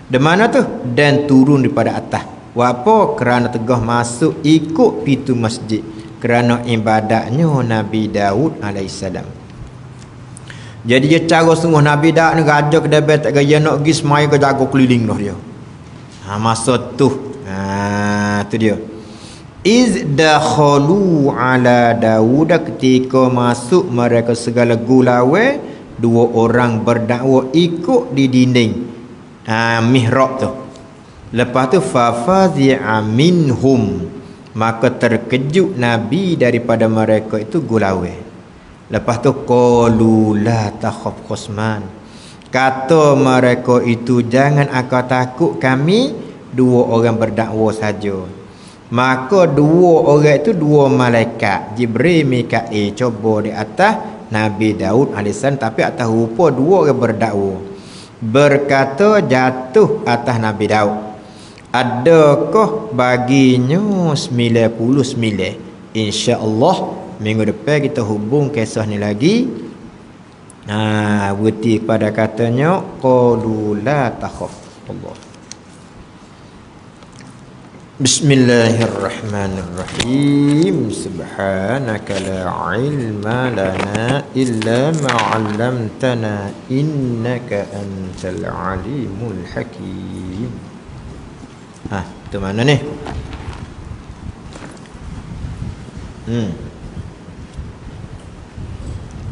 di mana tu dan turun daripada atas apa kerana tegah masuk ikut pintu masjid kerana ibadatnya Nabi Daud alaihissalam. Jadi dia cara sungguh Nabi Daud ni raja kedai tak gaya nak pergi semaya ke jaga keliling dah dia. Masa tu tu dia. Iz dakhalu ala Daud ketika masuk mereka segala gulawe dua orang berdakwa ikut di dinding mihrab tu. Lepas tu fafazi'a minhum maka terkejut Nabi daripada mereka itu gulawe. Lepas tu qalu la takhaf khusman kata mereka itu jangan akau takut kami dua orang berdakwa saja. Maka dua orang itu dua malaikat Jibril Mikail coba di atas Nabi Daud alaihissalam tapi atas rupa dua orang berdakwa berkata jatuh atas Nabi Daud adakah baginya 99 insya-Allah minggu depan kita hubung kisah ni lagi berarti pada katanya qalu la takhaf Allah. Bismillahirrahmanirrahim. Subhanaka la ilma lana illa ma 'allamtana innaka antal alimul hakim. Tu mana ni?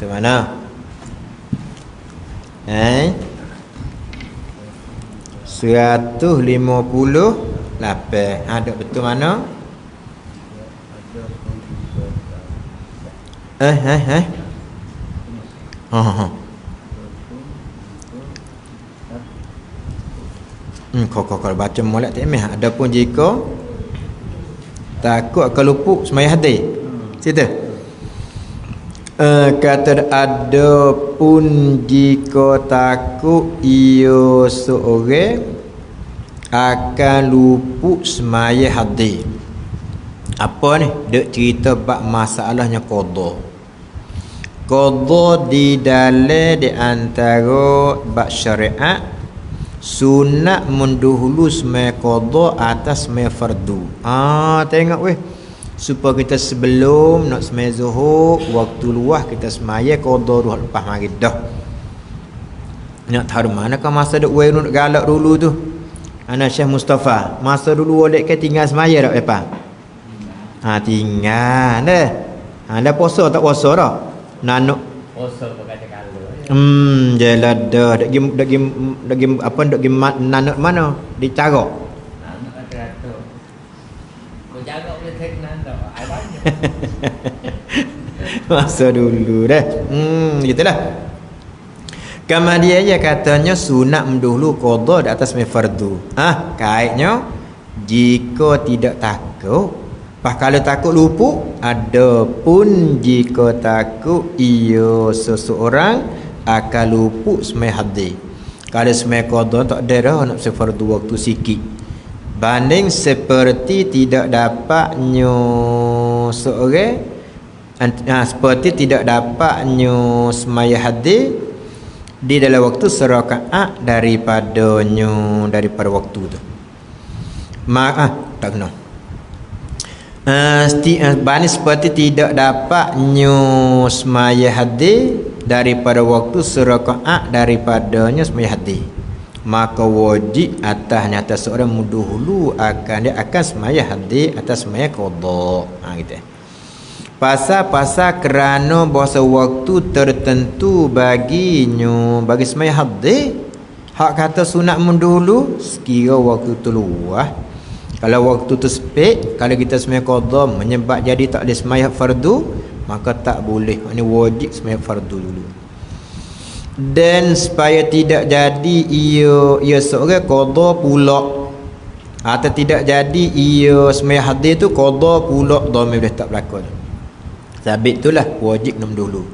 Tu mana? 158. Ada betul mana? Kau baca molek tak meh. Adapun jika takut akan luput semaya hati. Cerita. Kata adapun jika takut ia seorang akan luput semaya hati. Apa ni? Dek cerita bab masalahnya qada. Qada di dalam di antara bab syariat sunat mendahulu semaya qada atas semaya fardu. Tengok weh. Supaya kita sebelum nak semaya zuhur waktu luah kita semaya qada dua lepas maghrib dah. Nak tahu mana kan masa duk wei nak galak dulu tu. Anak Syekh Mustafa masa dulu oleh ke tinggal semaya tak apa? Tinggal dah. Dah puasa tak puasa dah. Nanuk Puasa pakai kalau. jelah dah. Dak game apa dak game nanuk mana? Di Carok. Nanuk kata. Kau jaga boleh tek nanuk. Ai banyak. Masa dulu dah. Gitulah. Kemudian dia katanya sunat mendahulu qada di atas fardu. Kaitnya jika tidak takut, kalau takut luput, adapun jika takut ia seseorang akan luput semai hadis. Kalau semai qada tak ada dah nak fardu waktu sikit. Banding seperti tidak dapatnya seorang seperti tidak dapatnya semaya hadis di dalam waktu serakaat daripada waktu tu. Tak kena. Bani seperti tidak dapatnya semaya hadis daripada waktu serakaat daripadanya semaya hadis, maka wajib atas seorang mendahulu dia akan semaya hadis atas semaya qada. Gitu. Pasal kerana bahasa waktu tertentu bagi semaya hadis, hak kata sunat mendahulu sekira waktu tu luas. Kalau waktu tu sepik, kalau kita semaya qada menyebab jadi tak ada semaya fardu, maka tak boleh. Ini wajib semaya fardu dulu. Dan supaya tidak jadi ia seorang qada pula, atau tidak jadi ia semaya hadis tu qada pula, dhamir boleh tak berlaku. Sabit itulah wajib enam dulu.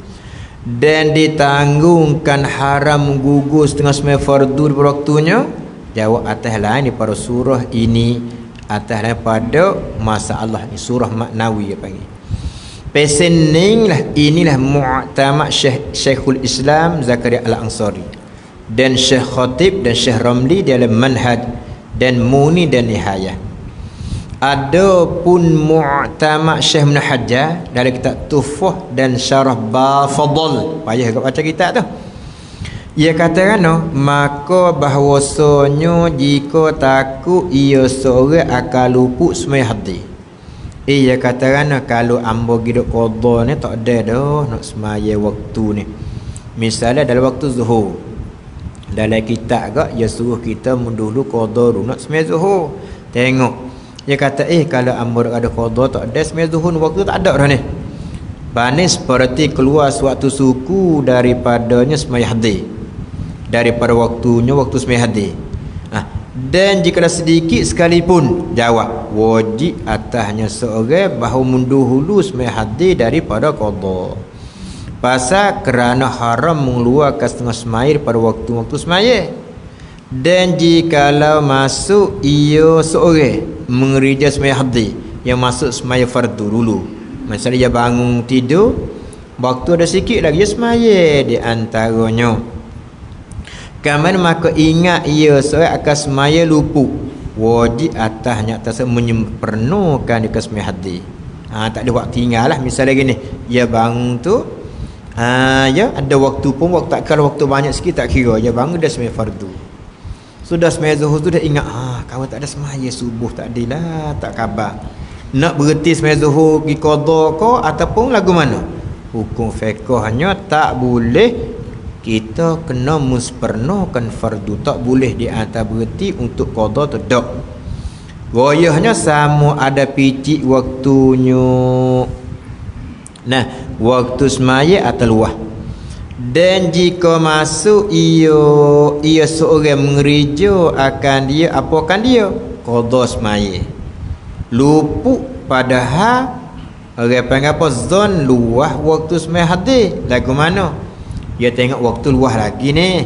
Dan ditanggungkan haram gugus setengah semai fardu pada waktunya. Jawab atas lain daripada surah ini, atas daripada masalah ni, surah maknawi apa panggil. Pesening lah, inilah mu'tamad Syekhul Islam Zakaria Al-Ansari dan Syekh Khatib dan Syekh Ramli dalam Manhaj dan Muni dan Nihayah. Adapun mu'tamad Syekh Ibn Hajar dalam kitab Tuhfah dan Syarah Bafadl, payah kat baca kitab tu. Ia katakan maka bahawasanya jika takut ia seorang akan luput semai hadis. Ia katakan kalau ambo hidup qada ni tak ada dah nak semaya waktu ni. Misalnya dalam waktu zuhur, dalam kitab gak ia suruh kita mendahulu qada dulu nak semaya zuhur. Tengok dia kata kalau ambo ada qada tak ada semaya zuhur waktu tak ada dah ni. Banis seperti keluar suatu suku daripadanya semaya hadis, daripada waktunya waktu semaya hadis. Dan jika sedikit sekalipun, jawab wajib atasnya seorang bahawa mendahulu semaya hadis daripada qada. Pasal kerana haram mengeluarkan setengah semaya pada waktu-waktu semaya. Dan jikalau masuk ia seorang mengerja semaya hadis yang masuk semaya fardu dulu, misalnya dia bangun tidur, waktu ada sikit lagi dia semaya di antaranya, kaman maka ingat ia seorang akan semaya luput, wajib atasnya atas menyempurnakan dia semaya hadis. Tak ada waktu tinggal lah. Misalnya gini, dia bangun tu ya ada waktu pun, waktu kalau waktu banyak sikit tak kira, dia bangun dia semaya fardu. Sudah semaya zuhur tu dah ingat, kawan tak ada semaya subuh tadi lah, tak khabar. Nak berhenti semaya zuhur pergi qada ke ataupun lagu mana? Hukum fiqhnya tak boleh, kita kena muspurnakan fardu, tak boleh di atas berhenti untuk qada tu tak. Wayahnya sama ada picik waktunya. Nah, waktu semaya atau luah. Dan jika masuk ia seorang mengerja akan dia, apa akan dia? Qada semaya. Luput padahal orang panggil apa? Zon luah waktu semaya hadis. Lagu mana? Dia tengok waktu luah lagi ni.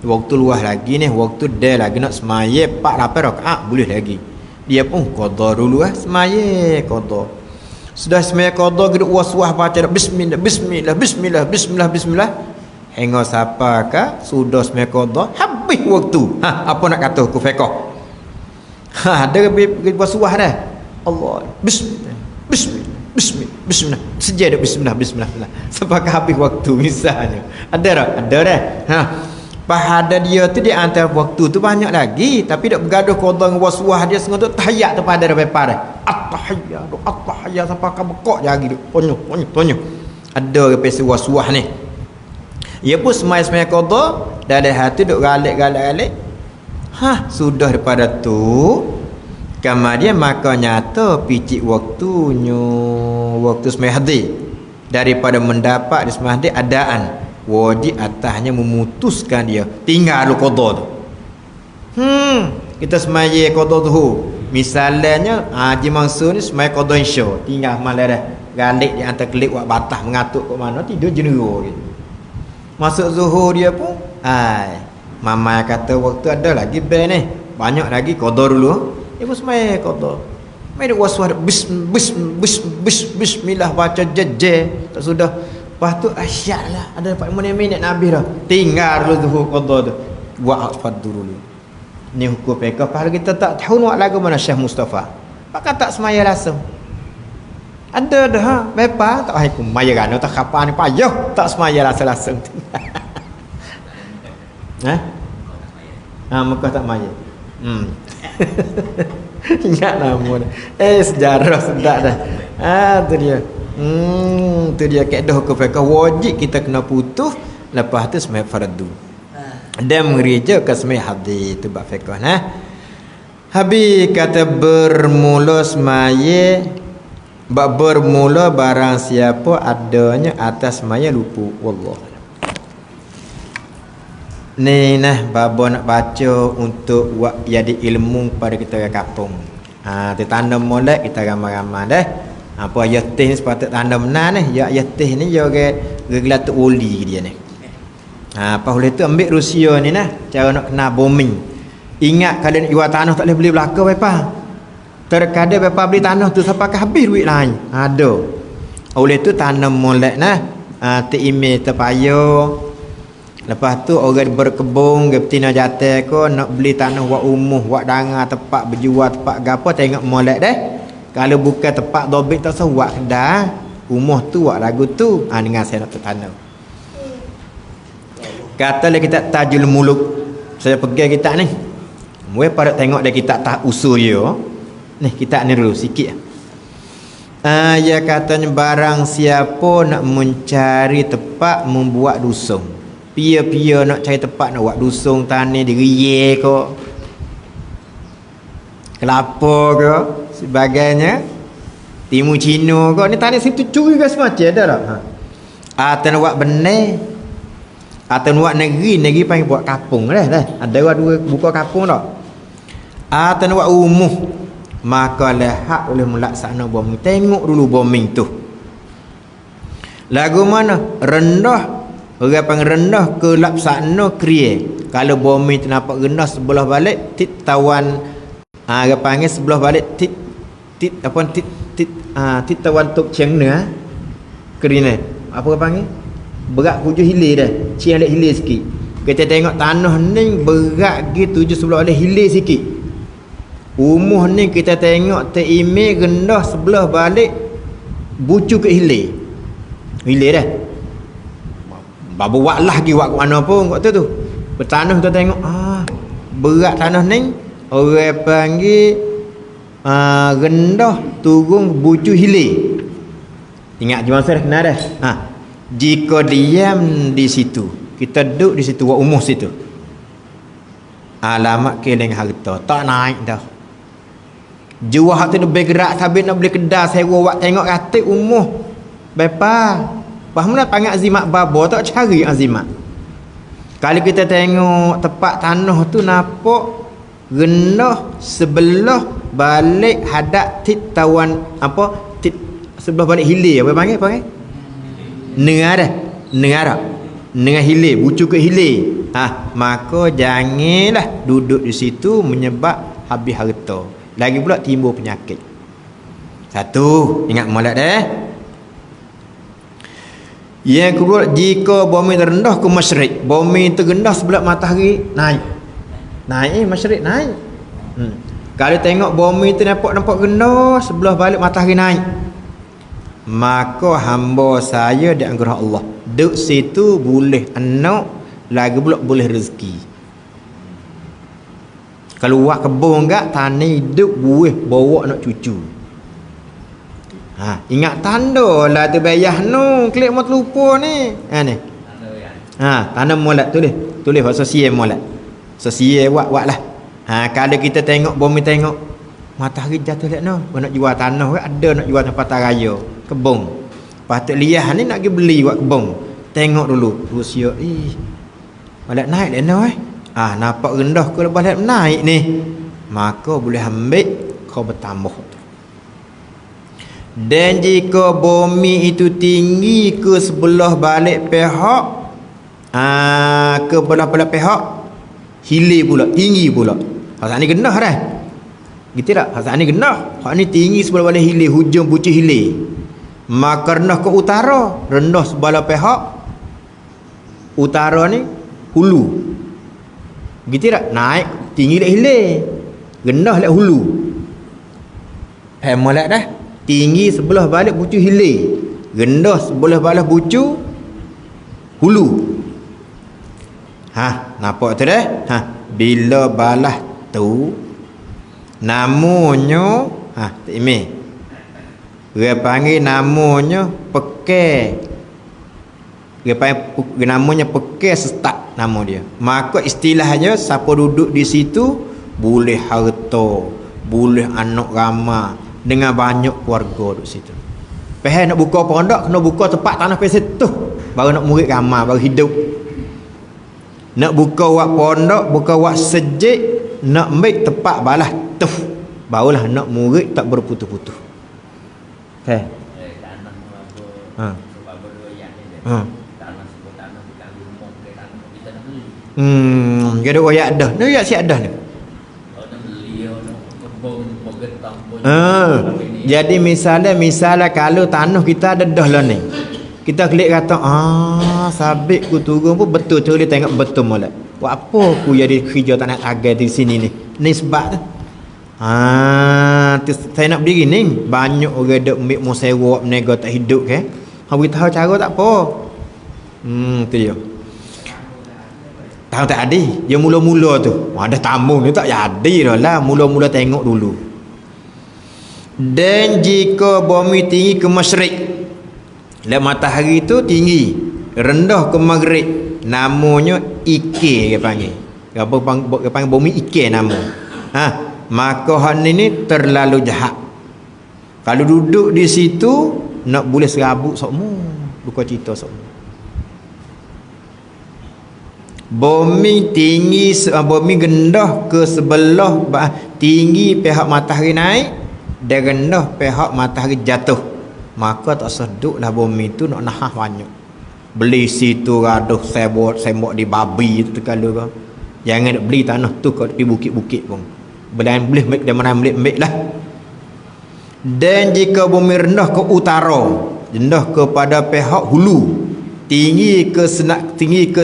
Waktu luah lagi ni, waktu dia lagi nak semaya 4-8 rakaat boleh lagi. Dia pun qada dulu semaya qada. Sudah semaya qada geduk was-was baca bismillah bismillah bismillah bismillah bismillah. Hingga siapakah sudah semaya qada habis waktu. Apa nak kata hukum fiqh? Ada was-was dah. Allah bismillah bismillah bismillah bismillah sejadah bismillah bismillah bismillah sampai habis waktu misalnya. Ada dah? Ada dah. Pada dia tu di antara waktu tu banyak lagi, tapi dak bergaduh qada dengan waswah dia sengaja tahiyat kepada depan dah. At-tahiyat sampai ke bekok jari dia. Ponyo. Ada repesi waswah ni. Ia pun semai-semai qada, dari hati duk galik. Sudah daripada tu kemudian maka nyata picik waktunya waktu semai hadir daripada mendapat di semai hadir adaan wajib atasnya memutuskan dia tinggal qada tu. Kita semaya qada tu. Misalnya Haji Mansur ni semaya qada insya tinggal malam dah. Galik di antara kelip buat batas mengatuk ke mana tidur jenera gitu. Masuk zuhur dia pun mama kata waktu ada lagi bel ni. Banyak lagi qada dulu. Dia pun semaya qada. Mai dia waswas bismillah baca jejje tak sudah. Lepas tu asyaklah ada 40 minit Nabi dah. Tinggal dulu zuhur qada tu. Buat hafad dulu. Ni hukum fiqh. Kalau kita tak tahu nak lagu mana Syekh Mustafa. Maka tak semaya langsung. Ada dah bepa tak ai kumaya kan tak kapan ni payah tak semaya langsung. Mekah tak maya. Ingat nama dah. Sejarah sedap dah. Tu dia. Tu dia kaedah hukum fiqh wajib kita kena putus lepas tu semai fardu. Dan merujuk ke semai hadis tu bab fiqh Habis kata bermula semaya bab bermula barang siapa adanya atas semaya lupa wallah. Ni babo nak baca untuk buat jadi ilmu pada kita ke kampung. Tertanda molek kita ramai-ramai dah. Apa yatih ni sepatut tanda benar ni. Ya yatih ni dia regulator oli dia ni. Apa oleh tu ambil Rusia ni cara nak kena bombing. Ingat kalau nak jual tanah tak boleh beli belaka apa. Terkadang apa beli tanah tu sampai habis duit lain. Ada. Oleh tu tanam molek email terpayah. Lepas tu orang berkebun ke betina jatah ko nak beli tanah buat umuh, buat dangar, tempat berjual, tempat gapo tengok molek dah. Kalau bukan tempat dobik tak sewak dah. Umuh tu buat lagu tu. Dengan saya nak tertanam. Katalah kita Tajul Muluk. Saya pergi kitab ni. Mui pada tengok dia kitab tak usul dia. Ni kitab ni dulu sikit. Ya katanya barang siapa nak mencari tempat membuat dusung. Pia-pia nak cari tempat nak buat dusung tani di riye ke kelapa ke sebagainya timu Cina ke ni tani situ curi ke semacam ada tak atau nak buat benih atau nak buat negeri panggil buat kapung dah ada dua buka kapung tak atau nak buat umuh maka hak boleh melaksana bombing tengok dulu bombing tu lagu mana rendah. Orang panggil rendah ke laksana kriye. Kalau bumi tu nampak rendah sebelah balik tit tawan orang panggil sebelah balik tit tawan tok ceng ni kerina. Apa orang panggil? Berat hujung hilir dah. Ciang lek hilir sikit. Kita tengok tanah ni berat gitu je sebelah balik hilir sikit. Umuh ni kita tengok teime rendah sebelah balik bucu ke hilir. Hilir dah. Babu buat lah lagi buat mana pun waktu tu. Bertanah kita tengok berat tanah ni orang panggil rendah turun bucu hilir. Ingat jual saya kena dah. Jika diam di situ, kita duduk di situ buat umuh situ. Alamat keleng harta tak naik dah. Jual hak tu lebih gerak sambil nak beli kedai sewa buat tengok kata umuh. Bepa faham tak panggil azimat babo tak cari azimat. Kalau kita tengok tempat tanah tu nampak rendah sebelah balik hadap tit tawan tit sebelah balik hilir apa panggil Nengah hilir bucu ke hilir. Maka janganlah duduk di situ menyebab habis harta. Lagi pula timbul penyakit. Satu, ingat molek dah. Yang kedua, jika bumi terendah ke masyrik, bumi terendah sebelah matahari naik masyrik naik. Kalau tengok bumi tu nampak rendah sebelah balik matahari naik, maka hamba saya di anugerah Allah duduk situ boleh anak lagi pula boleh rezeki. Kalau buat kebun enggak, tanah hidup buih bawa nak cucu. Ingat tanda lah tu bayah no, klik mau terlupa ni. Ni. Tanah molat tulis bahasa sosial molat. Sosial buat lah. Kalau kita tengok bumi tengok matahari jatuh lihat no, nak jual tanah ke ada nak jual tempat raya, kebun. Patut liah ni nak pergi beli buat kebun. Tengok dulu rusia molat naik dah no nampak rendah ke lepas lihat naik ni. Maka boleh ambil kau bertambah. Dan jika bumi itu tinggi ke sebelah balik pihak ke belah pihak hilir pula, tinggi pula. Hak ni genah dah. Gitu tak? Hak ni genah. Hak ni tinggi sebelah balik hilir, hujung pucuk hilir. Maka rendah ke utara, rendah sebelah pihak utara ni hulu. Gitu tak? Naik tinggi lek hilir, genah lek hulu. Molek dah. Tinggi sebelah balik pucuk hilir, rendah sebelah balik pucuk hulu. Nampak tu dah? Bila balah tu namanya tak ime. Dia panggil namanya pekai. Dia panggil namanya pekai setak nama dia. Maka istilahnya siapa duduk di situ boleh harta, boleh anak ramai, dengan banyak keluarga duduk situ. Pahal nak buka pondok kena buka tempat tanah pasal tu baru nak murid ramai, baru hidup. Nak buka wak pondok, buka wak sejik, nak ambil tempat balah tu barulah nak murid tak berputus-putus. Tanah sebab berdoyan ni. Tanah sebab tanah bukan rumah ke tanah kita nak beli. Gaduh oyak dah. Ni oyak siap dah ni. Jadi misalnya kalau tanah kita ada dah lah ni, kita klik kata sabit ku turun pun betul tu dia tengok betul molek. Buat apa ku jadi kerja tak nak agai di sini ni sebab tu. Saya nak berdiri ni banyak orang duk ambil mau sewa menega tak hidup ke. Hang beritahu cara tak apa. Tu dia. Tahu tak ada. Dia mula-mula tu. Ada tamu ni tak jadi dah lah. Mula-mula tengok dulu. Dan jika bumi tinggi ke masyrik, lah matahari tu tinggi, rendah ke maghrib, namanya Ike dia panggil. Dia panggil bumi Ike nama. Maka hal ni terlalu jahat. Kalau duduk di situ nak boleh serabut sokmu, buka cerita sokmu. Bumi tinggi, bumi rendah ke sebelah tinggi pihak matahari naik, dan rendah pihak matahari jatuh. Maka tak seduklah bumi tu nak nahas banyak. Beli situ gaduh sembok di babi tu kalau ke. Jangan nak beli tanah tu kat tepi bukit-bukit pun. Belain boleh make dan mana ambil lah. Dan jika bumi rendah ke utara, rendah kepada pihak hulu, tinggi ke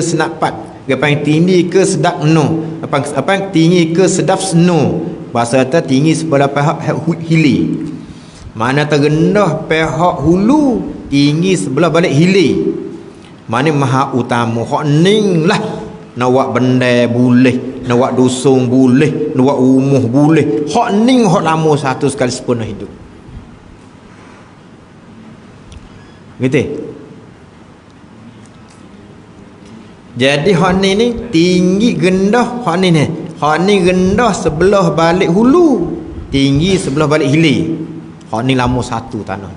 senapat, dia panggil tinggi ke sedap no. Apa tinggi ke sedap snow. Bahasa kata tinggi sebelah pihak hilir. Mana terendah pihak hulu, tinggi sebelah balik hilir. Mana maha utama hak ning lah. Nak buat benda boleh, nak buat dusung boleh, nak buat rumah boleh. Hak ning hak lama satu sekali sempurna hidup. Gitu. Jadi hak ni tinggi rendah, hak ni rendah sebelah balik hulu, tinggi sebelah balik hilir. Hak ni lama satu tanah.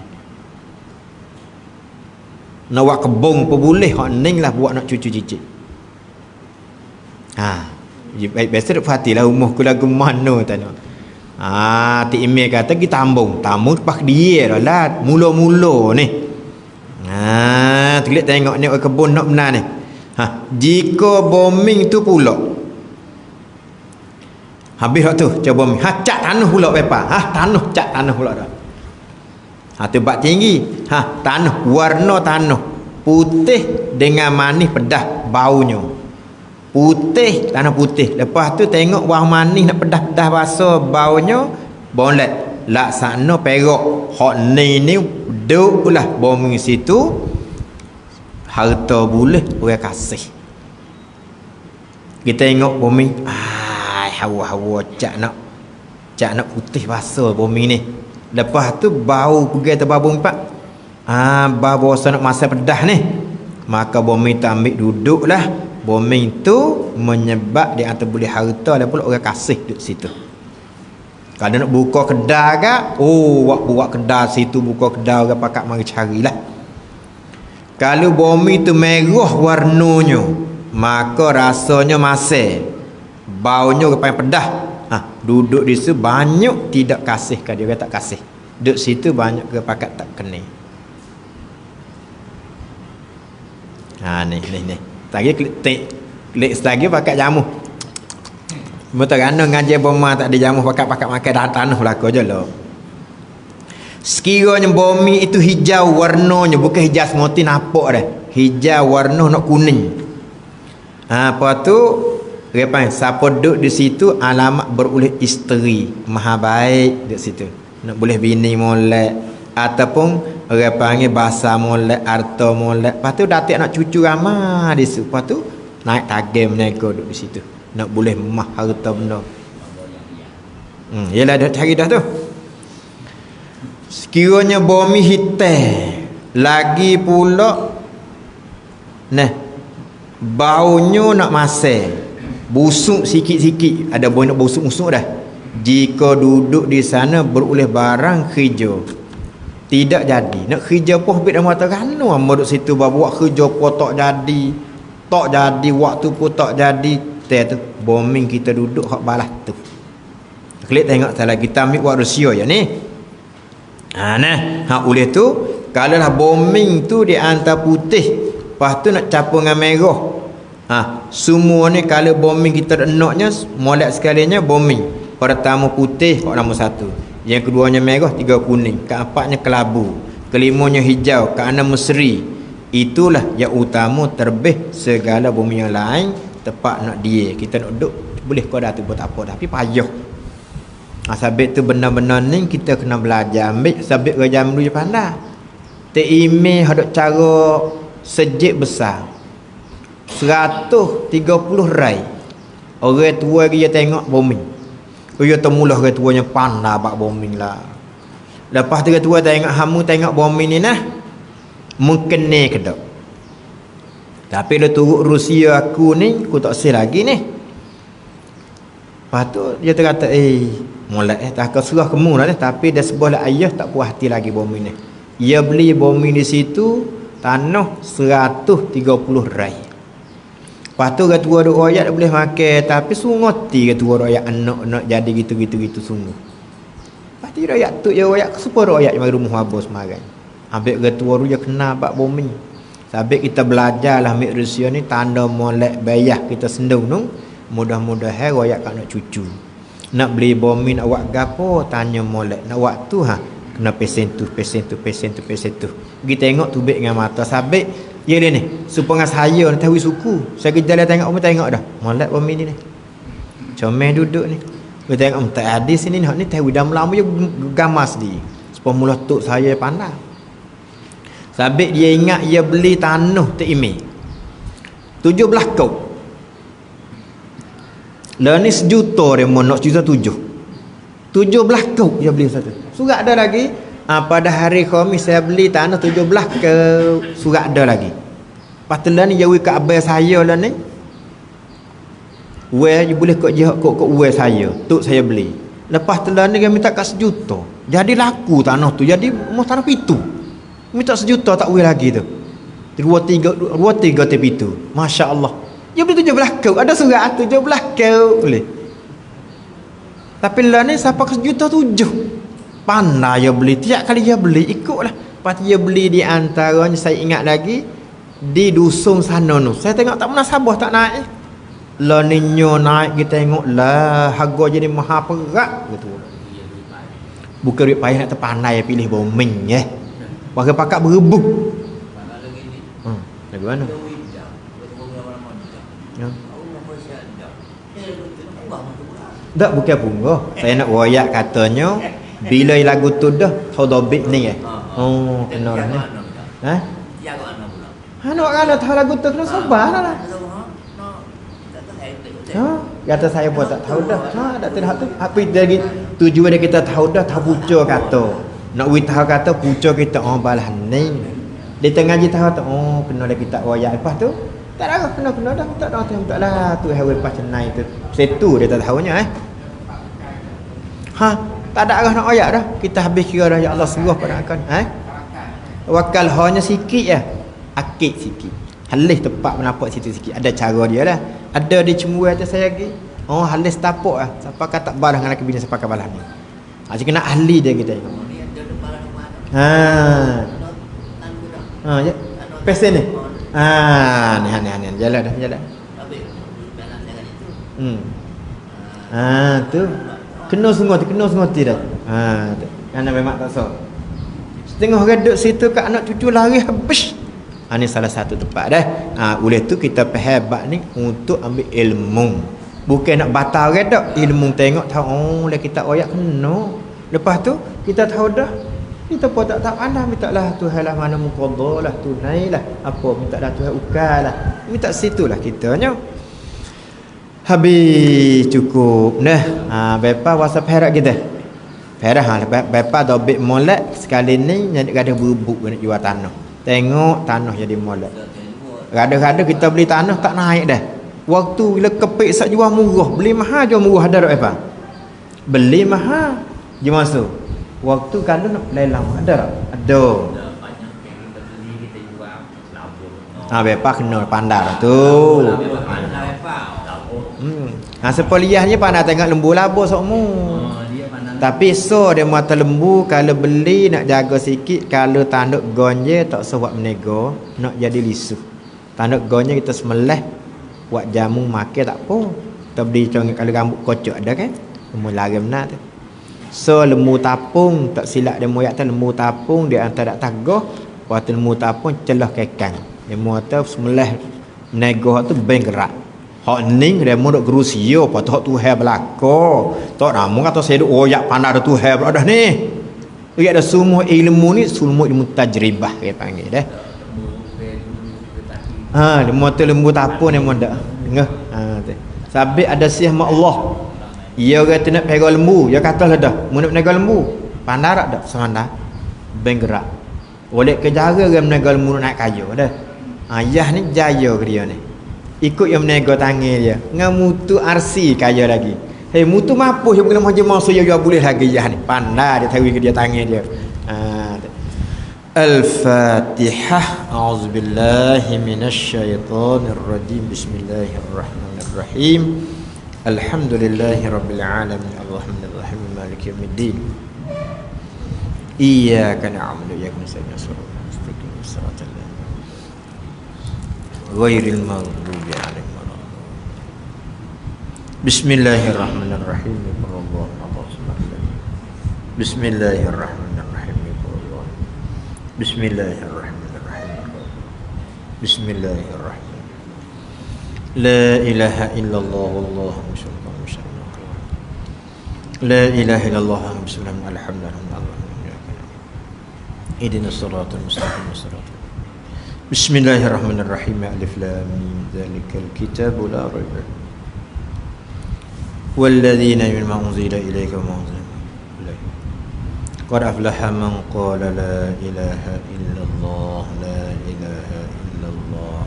Nak buat kebun pun boleh, hak ni lah buat nak cucu cicit. Biasa duk hati lah rumah ku lagu mana tanah. Ti email kata kita tambung pak dia lah mula-mula ni. Tulis tengok ni kebun nak benar ni. Jika bombing tu pula habis dah tu coba bombing. Cat tanah pula pepa. Tanah cat tanah pula dah. Tu bak tinggi. Tanah warna tanah putih dengan manis pedas baunya. Putih, tanah putih. Lepas tu tengok wah manis nak pedas-pedas rasa baunya, boleh laksana perak. Hak ni duduklah bombing situ. Harta boleh orang kasih. Kita tengok bumi, hawa-hawa cak nak putih basah bumi ni. Lepas tu bau pergi atas bau bumi pak. Bau rasa nak masa pedah ni. Maka bumi tu ambil duduklah. Bumi tu menyebab dia antara boleh harta dan pula orang kasih duduk situ. Kalau nak buka kedai ke, buat kedai situ, buka kedai orang pakat mari carilah. Kalau bumi tu merah warnanya, maka rasanya masih. Baunya orang paling pedah. Duduk di situ banyak tidak kasih kan dia, orang tak kasih. Duduk situ banyak orang pakat tak kena. Ni. Lagi klik lagi pakat jamu. Betul kan ngaji bomah tak ada jamu pakat makan tanah belaka je lah. Sekiranya bumi itu hijau warnanya, bukan hijau semoti nampak dah. Hijau warna nak kuning. Apa tu? Repan siapa duduk di situ alamat beroleh isteri maha baik di situ. Nak boleh bini molek ataupun orang panggil bahasa molek, harta molek. Lepas tu datik nak cucu ramah di situ. Lepas tu naik tagih mereka duduk di situ. Nak boleh mah harta benda. Yalah dah cari dah tu. Sekiranya bumi hitam lagi pula baunya nak masak, busuk sikit-sikit, ada bau nak busuk-busuk dah. Jika duduk di sana beroleh barang hijau, tidak jadi. Nak hijau pun habis dah mata kanu duduk situ buat hijau pun tak jadi, waktu pun tak jadi. Tu bombing kita duduk hak balas tu. Klik tengok salah kita ambil buat Rusia ya ni. Hak oleh tu kalau lah bombing tu di antara putih, lepas tu nak campur dengan merah. Semua ni kalau bombing kita enaknya molek sekalinya bombing. Pertama putih hak nombor 1. Yang keduanya merah, 3 kuning, keempatnya kelabu, kelimanya hijau, keenam mesri. Itulah yang utama terbih segala bumi yang lain. Tepat nak dia kita nak duduk boleh kau dah tu buat apa tapi payah. Sabit tu benar-benar ni kita kena belajar ambil sabit rajam dulu je pandai. Ime ada cara sejik besar 130 rai. Orang tua dia tengok bumi. Dia temulah orang tuanya pandai bak bumi lah. Lepas tu orang tua tengok hamu tengok bumi ni nah. Mungkin ni ke tak. Tapi dia turut Rusia aku ni, aku tak sih lagi ni. Lepas tu dia kata, mulai tak kau surah kamu lah. Tapi dia sebuah ayah tak puas hati lagi bumi ni. Ia beli bumi di situ, tanah 130 rai. Lepas tu ketua duk royak dia boleh makan. Tapi sungguh hati ketua royak anak nak jadi gitu sungguh. Lepas tu royak tu, dia royak supaya royak di rumah habis semarai. Ambil ketua tu dia kena bak bumi. Sabit kita belajarlah ambil Rusia ni tanda molek bayah kita sendung tu. Mudah-mudahan royak kat nak cucu. Nak beli bumi nak buat gapo tanya molek. Nak buat tu kena pesen tu. Pergi tengok tubik dengan mata. Sabit ya dia ni. Supaya saya ni tahu suku. Saya kerja dia tengok tengok dah. Molek bumi ni. Comel duduk ni. Dia tengok tak hadis ni ni tahu dah lama je gamas dia. Supaya mula tok saya pandai. Sabit dia ingat dia beli tanah tu imi 17 kau. Lah ni 1 juta dia mau nak 1,700,000. 17 kau dia beli satu. Surat ada lagi. Pada hari Khamis saya beli tanah 17 ke surat ada lagi. Patutlah ni jawi kat abang saya lah ni. You boleh kok uang saya. Tok saya beli. Lepas tu lah ni dia minta kat 1 juta. Jadi laku tanah tu. Jadi mau tanah pitu. Minta 1 juta tak boleh lagi tu. 2-3 tepi tu. Masya Allah. Dia beli 17 kau. Ada surat 17 kau. Boleh. Tapi lah ni siapa ke 1,700,000. Pandai dia beli. Tiap kali dia beli ikutlah. Lepas dia beli di antaranya saya ingat lagi. Di dusun sana tu. Saya tengok tak pernah sabah tak naik. Lah ni naik kita tengok lah. Harga jadi maha perak. Gitu. Bukan duit payah nak terpandai pilih bombing pakai pakat berebut. Lagu mana? Tak bukan bunga. Saya nak royak katanya bila lagu tu dah Hodobik ni kena lah ni. Nak kena tahu lagu tu kena sabar lah. Kata saya pun tak tahu dah. Tak tahu tu. Apa lagi tujuan dia kita tahu dah, tahu pucuk kata. Nak we tahu kata pucuk kita balah ni. Dia tengah je tahu tu, kena dah kita royak lepas tu. Tak ada kena dah. Tak ada tak lah tu hawe pas cenai tu. Setu dia tak tahunya tak ada arah nak royak dah. Kita habis kira dah ya Allah suruh pada akan wakal hanya sikit ya. Akid sikit. Halis tepat menampak situ sikit. Ada cara dia lah. Ada dia cemurui atas saya lagi. Halis tapuk lah. Siapa kata tak balas dengan laki bini siapa kata balas ni. Macam kena ahli dia kita tengok. Ya. Pesen ni. Ni. Jalan dah, jalan. Tu. Kena semua tu dah. Tu. Kerana memang tak so. Setengah orang duduk situ kat anak cucu lari habis. Ini salah satu tempat dah. Oleh tu kita perhebat ni untuk ambil ilmu. Bukan nak batal orang dak. Ilmu tengok tahu dah kita royak kena. Lepas tu kita tahu dah. Kita pun tak tahu anda minta lah Tuhan lah mana muqaddah lah tunai lah. Apa minta dah Tuhan ukal lah. Minta situlah kitanya. Habis cukup dah. Bepa wasa perak kita. Perak bepa dobik molek sekali ni jadi ada bubuk nak jual tanah. Tengok tanah jadi molek. Kadang-kadang kita beli tanah tak naik dah. Waktu bila kepik sak jual murah, beli mahal jual murah ada apa? Beli mahal je masuk. Waktu kalau nak lelang ada tak? Ada. Bepa kena pandai dah tu. Sepoliahnya pandai tengok lembu labur sokmu. Tapi so dia mata lembu kalau beli nak jaga sikit, kalau tanduk gonje tak sebab menego nak jadi lisuh. Tanduk gonje kita semelih buat jamu makan tak apa. Kita beli contoh kalau rambut kocok ada kan? Lembu lari benar tu. So lembu tapung tak silap dia moyak tu lembu tapung dia antara tagah, waktu lembu tapung celah kekang. Dia mata semelih menego tu beng gerak. Hak ning dia mau duk Rusia patut Tuhan belaka. Tok namun kata saya duk oyak pandai tu Tuhan dah ni. Ia ada semua ilmu ni semua ilmu tajribah dia panggil dah. Dia mau tu lembu tapung dia mau dak. Dengar. Sabit ada siah mak Allah. Ia kata nak pegang lembu, dia kata lah dah. Mau nak pegang lembu. Pandai tak dak semanda. Beng gerak. Oleh kejara dia menegang lembu nak kayu dah. Ayah ni jaya ke dia ni. Ikut yang menego tangan dia. Dengan mutu RC kaya lagi. Hei mutu mapuh yang boleh macam masa dia boleh lagi ya ni. Pandai dia tahu ke dia tangan dia. Al-Fatihah. A'udzubillahi minasyaitonir rajim. Bismillahirrahmanirrahim. Alhamdulillahirabbil alamin. Arrahmanirrahim. Maliki yaumiddin. Iyyaka na'budu wa iyyaka nasta'in. Shiratal ghairil maghdubi 'alaihim waladdallin. Bismillahirrahmanirrahim. Bismillahirrahmanirrahim. Bismillahirrahmanirrahim. Bismillahirrahmanirrahim. La ilaha illallah wallahu syukur. La ilaha illallah bismillah alhamdulillah. Ihdinas siratal mustaqim. Bismillahirrahmanirrahim. Alif lam mim. Dzalikal kitabu la raiba. Walladzina mimma unzila ilayka wa unzila ilayka. Qad aflaha man qala la ilaha illallah. La ilaha illallah.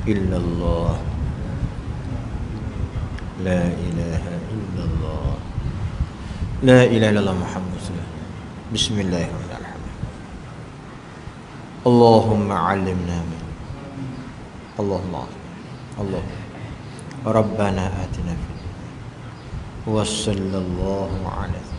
Illallah. La ilaha illallah. La ilaha illallah Muhammad sallallahu alaihi wasallam. Bismillahirrahmanirrahim. Allahumma 'allimna min Allahumma Allah Rabbana atina fid dunya wa sallallahu alaihi